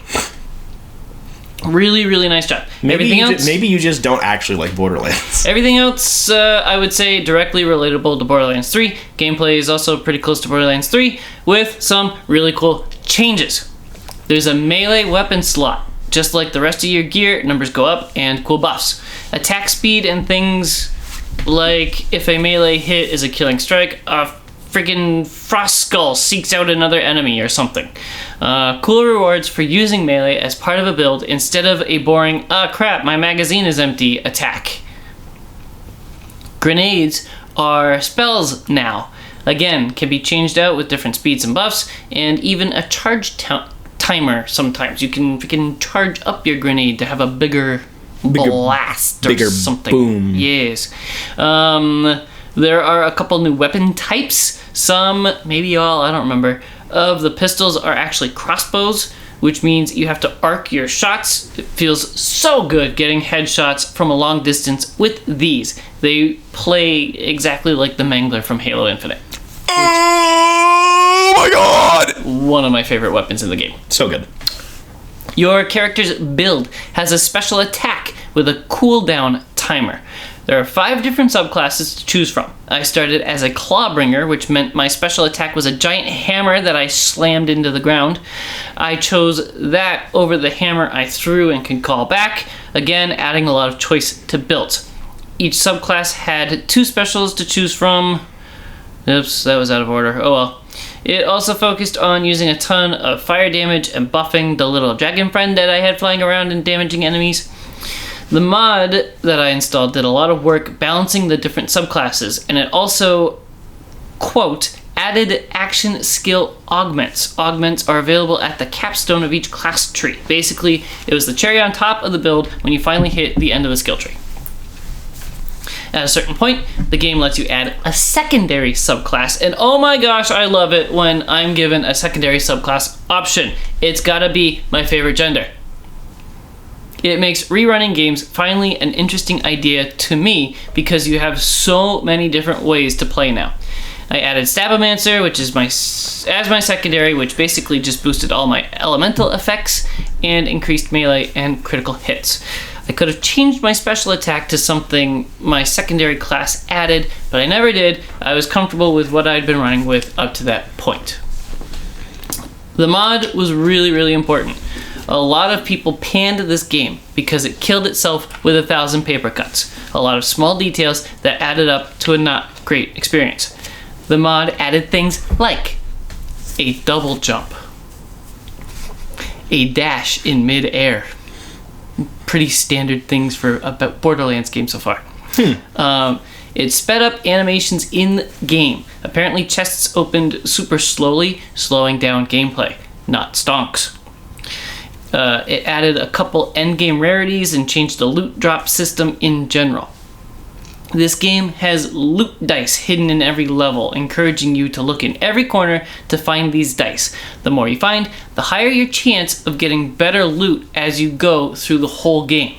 [SPEAKER 2] Really, really nice job.
[SPEAKER 1] Maybe you just don't actually like Borderlands.
[SPEAKER 2] Everything else, I would say, directly relatable to Borderlands 3. Gameplay is also pretty close to Borderlands 3, with some really cool changes. There's a melee weapon slot. Just like the rest of your gear, numbers go up, and cool buffs. Attack speed and things like if a melee hit is a killing strike, a friggin' frost skull seeks out another enemy or something. Cool rewards for using melee as part of a build instead of a boring, crap, my magazine is empty attack. Grenades are spells now. Again, can be changed out with different speeds and buffs, and even a charge timer sometimes. You can charge up your grenade to have a bigger blast or something. Boom. Yes. There are a couple new weapon types. Some, maybe all, I don't remember, of the pistols are actually crossbows, which means you have to arc your shots. It feels so good getting headshots from a long distance with these. They play exactly like the Mangler from Halo Infinite.
[SPEAKER 1] Oh my god!
[SPEAKER 2] One of my favorite weapons in the game.
[SPEAKER 1] So good.
[SPEAKER 2] Your character's build has a special attack with a cooldown timer. There are 5 different subclasses to choose from. I started as a Clawbringer, which meant my special attack was a giant hammer that I slammed into the ground. I chose that over the hammer I threw and could call back, again adding a lot of choice to builds. Each subclass had 2 specials to choose from. Oops, that was out of order. Oh well. It also focused on using a ton of fire damage and buffing the little dragon friend that I had flying around and damaging enemies. The mod that I installed did a lot of work balancing the different subclasses, and it also, quote, added action skill augments. Augments are available at the capstone of each class tree. Basically, it was the cherry on top of the build when you finally hit the end of the skill tree. At a certain point, the game lets you add a secondary subclass, and oh my gosh, I love it when I'm given a secondary subclass option. It's gotta be my favorite gender. It makes rerunning games finally an interesting idea to me because you have so many different ways to play now. I added Stabomancer, which is my secondary, which basically just boosted all my elemental effects and increased melee and critical hits. I could have changed my special attack to something my secondary class added, but I never did. I was comfortable with what I'd been running with up to that point. The mod was really, really important. A lot of people panned this game because it killed itself with 1,000 paper cuts. A lot of small details that added up to a not great experience. The mod added things like a double jump, a dash in mid-air. Pretty standard things for a Borderlands game so far. It sped up animations in game. Apparently chests opened super slowly, slowing down gameplay, not stonks. It added a couple endgame rarities and changed the loot drop system in general. This game has loot dice hidden in every level, encouraging you to look in every corner to find these dice. The more you find, the higher your chance of getting better loot as you go through the whole game.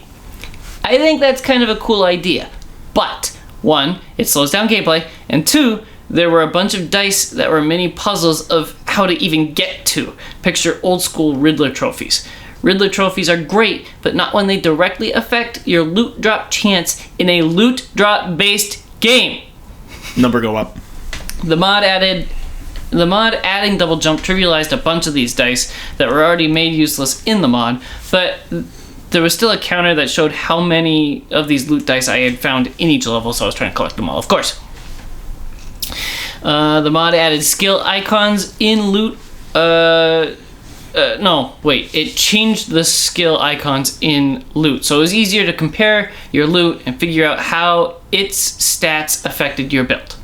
[SPEAKER 2] I think that's kind of a cool idea, but 1, it slows down gameplay, and 2, there were a bunch of dice that were mini puzzles of how to even get to. Picture old school Riddler trophies. Riddler trophies are great, but not when they directly affect your loot drop chance in a loot drop based game.
[SPEAKER 1] Number go up.
[SPEAKER 2] The mod adding double jump trivialized a bunch of these dice that were already made useless in the mod, but there was still a counter that showed how many of these loot dice I had found in each level, so I was trying to collect them all, of course. The mod added skill icons in loot. It changed the skill icons in loot. So it was easier to compare your loot and figure out how its stats affected your build.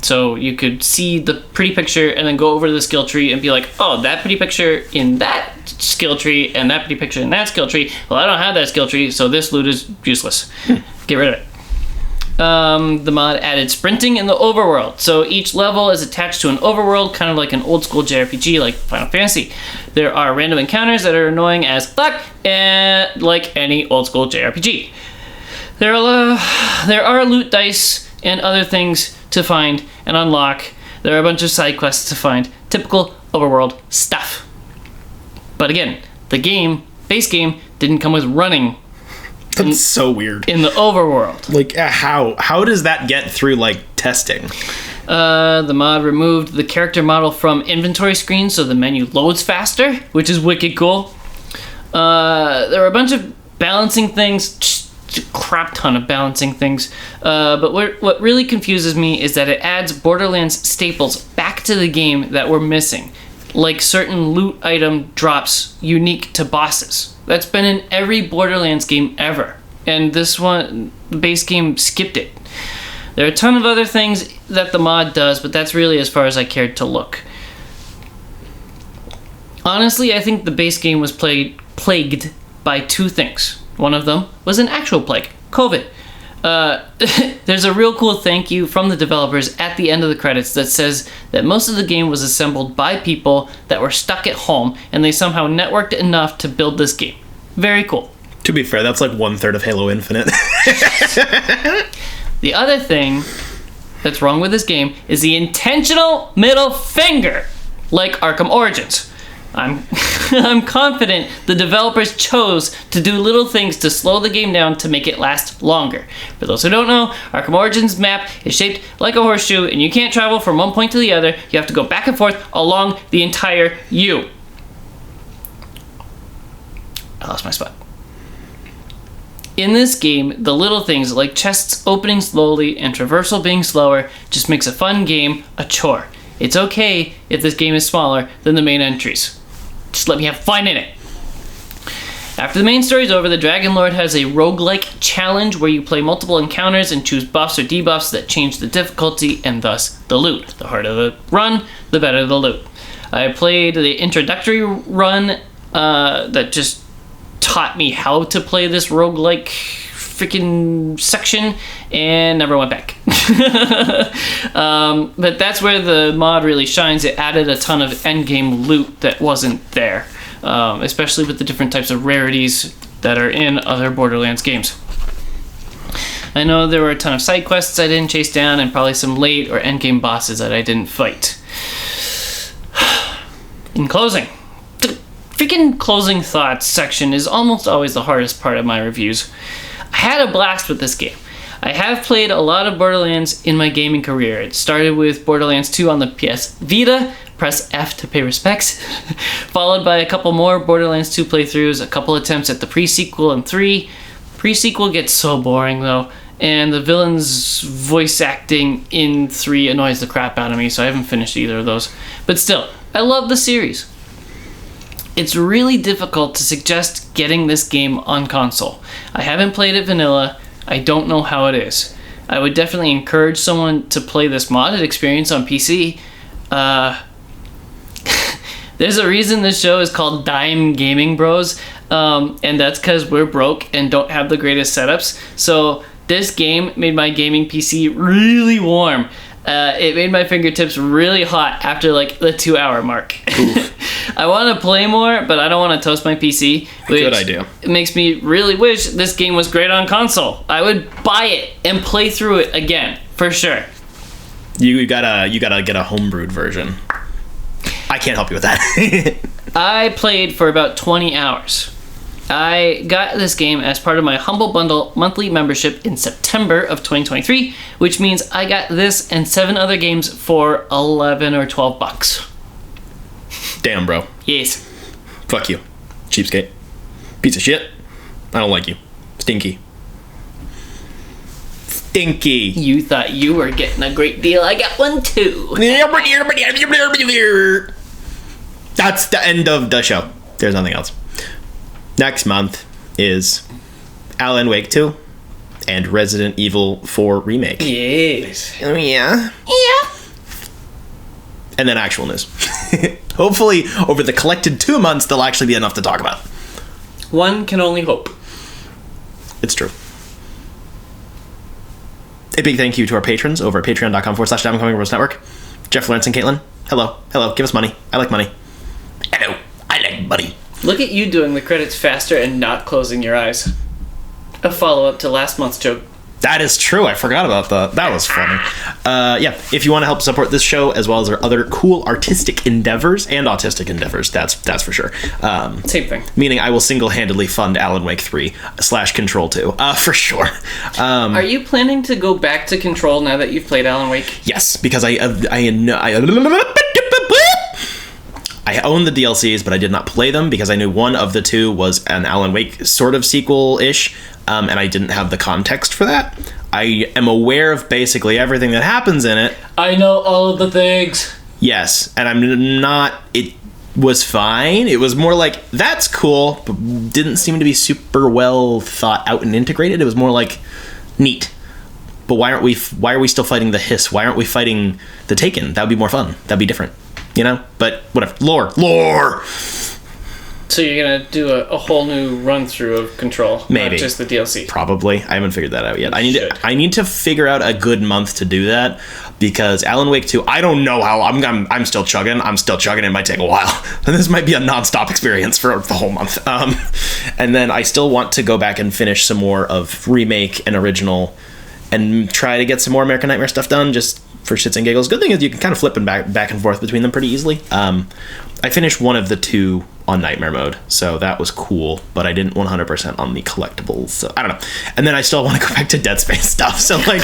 [SPEAKER 2] So you could see the pretty picture and then go over to the skill tree and be like, oh, that pretty picture in that skill tree and that pretty picture in that skill tree. Well, I don't have that skill tree, so this loot is useless. Get rid of it. The mod added sprinting in the overworld. So each level is attached to an overworld, kind of like an old school JRPG like Final Fantasy. There are random encounters that are annoying as fuck, and like any old school JRPG. There are loot dice and other things to find and unlock. There are a bunch of side quests to find. Typical overworld stuff. But again, the base game, didn't come with running.
[SPEAKER 1] That's so weird.
[SPEAKER 2] In the overworld.
[SPEAKER 1] Like, how does that get through, like, testing?
[SPEAKER 2] The mod removed the character model from inventory screen so the menu loads faster, which is wicked cool. There were a bunch of balancing things, just a crap ton of balancing things. But what really confuses me is that it adds Borderlands staples back to the game that were missing. Like certain loot item drops unique to bosses. That's been in every Borderlands game ever. And this one, the base game, skipped it. There are a ton of other things that the mod does, but that's really as far as I cared to look. Honestly, I think the base game was plagued by 2 things. One of them was an actual plague, COVID. There's a real cool thank you from the developers at the end of the credits that says that most of the game was assembled by people that were stuck at home and they somehow networked enough to build this game. Very cool.
[SPEAKER 1] To be fair, that's like 1/3 of Halo Infinite.
[SPEAKER 2] The other thing that's wrong with this game is the intentional middle finger, like Arkham Origins. I'm confident the developers chose to do little things to slow the game down to make it last longer. For those who don't know, Arkham Origins map is shaped like a horseshoe and you can't travel from one point to the other. You have to go back and forth along the entire U. I lost my spot. In this game, the little things like chests opening slowly and traversal being slower just makes a fun game a chore. It's okay if this game is smaller than the main entries. Just let me have fun in it. After the main story is over, the Dragon Lord has a roguelike challenge where you play multiple encounters and choose buffs or debuffs that change the difficulty and thus the loot. The harder the run, the better the loot. I played the introductory run that just taught me how to play this roguelike freaking section and never went back. But that's where the mod really shines. It added a ton of endgame loot that wasn't there, especially with the different types of rarities that are in other Borderlands games. I know there were a ton of side quests I didn't chase down and probably some late or endgame bosses that I didn't fight. In closing, the freaking closing thoughts section is almost always the hardest part of my reviews. I had a blast with this game. I have played a lot of Borderlands in my gaming career. It started with Borderlands 2 on the PS Vita, press F to pay respects, followed by a couple more Borderlands 2 playthroughs, a couple attempts at the pre-sequel and 3. Pre-sequel gets so boring though, and the villain's voice acting in 3 annoys the crap out of me, so I haven't finished either of those. But still, I love the series. It's really difficult to suggest getting this game on console. I haven't played it vanilla. I don't know how it is. I would definitely encourage someone to play this modded experience on PC. There's a reason this show is called dimecomicbros, and that's because we're broke and don't have the greatest setups. So This game made my gaming PC really warm. It made my fingertips really hot after like the 2-hour mark. I want to play more, but I don't want to toast my PC. Which
[SPEAKER 1] Good idea.
[SPEAKER 2] It makes me really wish this game was great on console. I would buy it and play through it again, for sure.
[SPEAKER 1] You gotta get a homebrewed version. I can't help you with that.
[SPEAKER 2] I played for about 20 hours. I got this game as part of my Humble Bundle monthly membership in September of 2023, which means I got this and 7 other games for $11 or $12.
[SPEAKER 1] Damn, bro.
[SPEAKER 2] Yes.
[SPEAKER 1] Fuck you. Cheapskate. Piece of shit. I don't like you. Stinky. Stinky.
[SPEAKER 2] You thought you were getting a great deal. I got one too.
[SPEAKER 1] That's the end of the show. There's nothing else. Next month is Alan Wake 2 and Resident Evil 4 Remake.
[SPEAKER 2] Yes.
[SPEAKER 1] Oh, yeah?
[SPEAKER 2] Yeah.
[SPEAKER 1] And then actual news. Hopefully, over the collected 2 months, there'll actually be enough to talk about.
[SPEAKER 2] One can only hope.
[SPEAKER 1] It's true. A big thank you to our patrons over at patreon.com/dimecomicbros network. Jeff Lawrence and Caitlin. Hello. Hello. Give us money. I like money. Hello. I like money.
[SPEAKER 2] Look at you doing the credits faster and not closing your eyes. A follow-up to last month's joke.
[SPEAKER 1] That is true. I forgot about that. That was funny. Yeah, if you want to help support this show as well as our other cool artistic endeavors and autistic endeavors, that's for sure.
[SPEAKER 2] Same thing.
[SPEAKER 1] Meaning I will single-handedly fund Alan Wake 3 / Control 2, for sure.
[SPEAKER 2] Are you planning to go back to Control now that you've played Alan Wake?
[SPEAKER 1] Yes, because I own the DLCs, but I did not play them because I knew one of the two was an Alan Wake sort of sequel-ish, and I didn't have the context for that. I am aware of basically everything that happens in it.
[SPEAKER 2] I know all of the things.
[SPEAKER 1] Yes, and I'm not... It was fine. It was more like, that's cool, but didn't seem to be super well thought out and integrated. It was more like, neat. But why are we still fighting the Hiss? Why aren't we fighting the Taken? That would be more fun. That'd be different. You know? But whatever. Lore!
[SPEAKER 2] So you're going to do a whole new run-through of Control?
[SPEAKER 1] Maybe.
[SPEAKER 2] Not just the DLC?
[SPEAKER 1] Probably. I haven't figured that out yet. I need to figure out a good month to do that, because Alan Wake 2, I don't know how... I'm still chugging. It might take a while. And this might be a non-stop experience for the whole month. And then I still want to go back and finish some more of Remake and Original and try to get some more American Nightmare stuff done, just for shits and giggles. Good thing is you can kind of flip and back and forth between them pretty easily. I finished one of the two on Nightmare mode, so that was cool, but I didn't 100% on the collectibles, so I don't know. And then I still want to go back to Dead Space stuff, so like,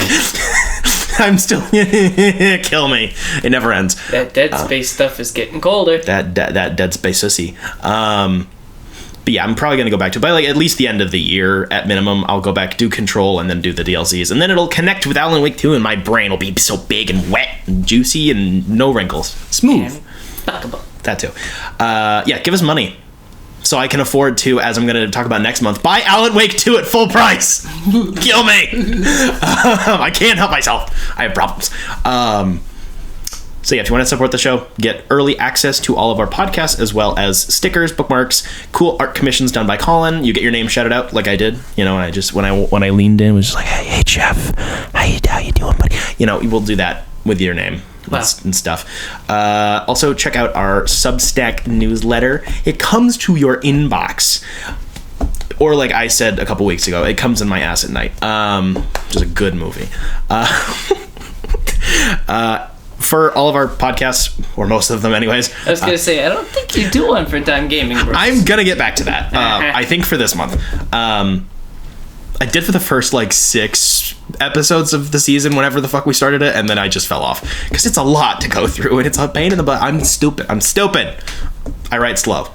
[SPEAKER 1] I'm still, kill me. It never ends.
[SPEAKER 2] That Dead Space stuff is getting colder.
[SPEAKER 1] That Dead Space sissy. But yeah, I'm probably going to go back to, by like at least the end of the year, at minimum, I'll go back, do Control, and then do the DLCs. And then it'll connect with Alan Wake 2, and my brain will be so big and wet and juicy and no wrinkles. Smooth.
[SPEAKER 2] And fuckable.
[SPEAKER 1] That too. Yeah, give us money. So I can afford to, as I'm going to talk about next month, buy Alan Wake 2 at full price. Kill me. I can't help myself. I have problems. So yeah, if you want to support the show, get early access to all of our podcasts, as well as stickers, bookmarks, cool art commissions done by Colin. You get your name shouted out like I did. You know, and I just when I leaned in, was just like, hey Jeff, how you doing, buddy? You know, we'll do that with your name.
[SPEAKER 2] Wow.
[SPEAKER 1] And stuff. Also, check out our Substack newsletter. It comes to your inbox. Or like I said a couple weeks ago, it comes in my ass at night. Which is a good movie. For all of our podcasts, or most of them anyways.
[SPEAKER 2] I was going to say, I don't think you do one for Dime Gaming Bros.
[SPEAKER 1] I'm going to get back to that. I think for this month. I did for the first like 6 episodes of the season, whenever the fuck we started it, and then I just fell off. Because it's a lot to go through, and it's a pain in the butt. I'm stupid. I write slow.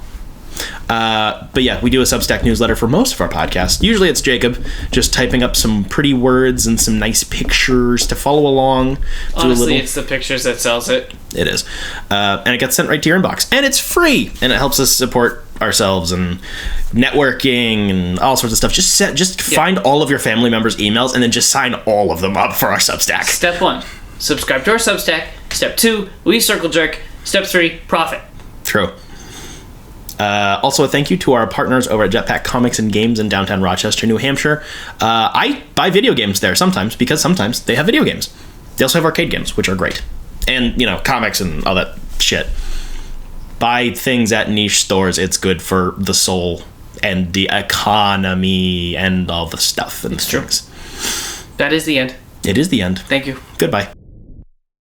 [SPEAKER 1] But yeah, we do a Substack newsletter for most of our podcasts. Usually it's Jacob just typing up some pretty words and some nice pictures to follow along.
[SPEAKER 2] Honestly, it's the pictures that sells it.
[SPEAKER 1] It is. And it gets sent right to your inbox. And it's free. And it helps us support ourselves and networking and all sorts of stuff. Just find all of your family members' emails and then just sign all of them up for our Substack.
[SPEAKER 2] Step 1, subscribe to our Substack. Step 2, we circle jerk. Step 3, profit.
[SPEAKER 1] True. Also, a thank you to our partners over at Jetpack Comics and Games in downtown Rochester, New Hampshire. I buy video games there sometimes because sometimes they have video games. They also have arcade games, which are great. And, comics and all that shit. Buy things at niche stores. It's good for the soul and the economy and all the stuff and things.
[SPEAKER 2] That is the end.
[SPEAKER 1] It is the end.
[SPEAKER 2] Thank you.
[SPEAKER 1] Goodbye.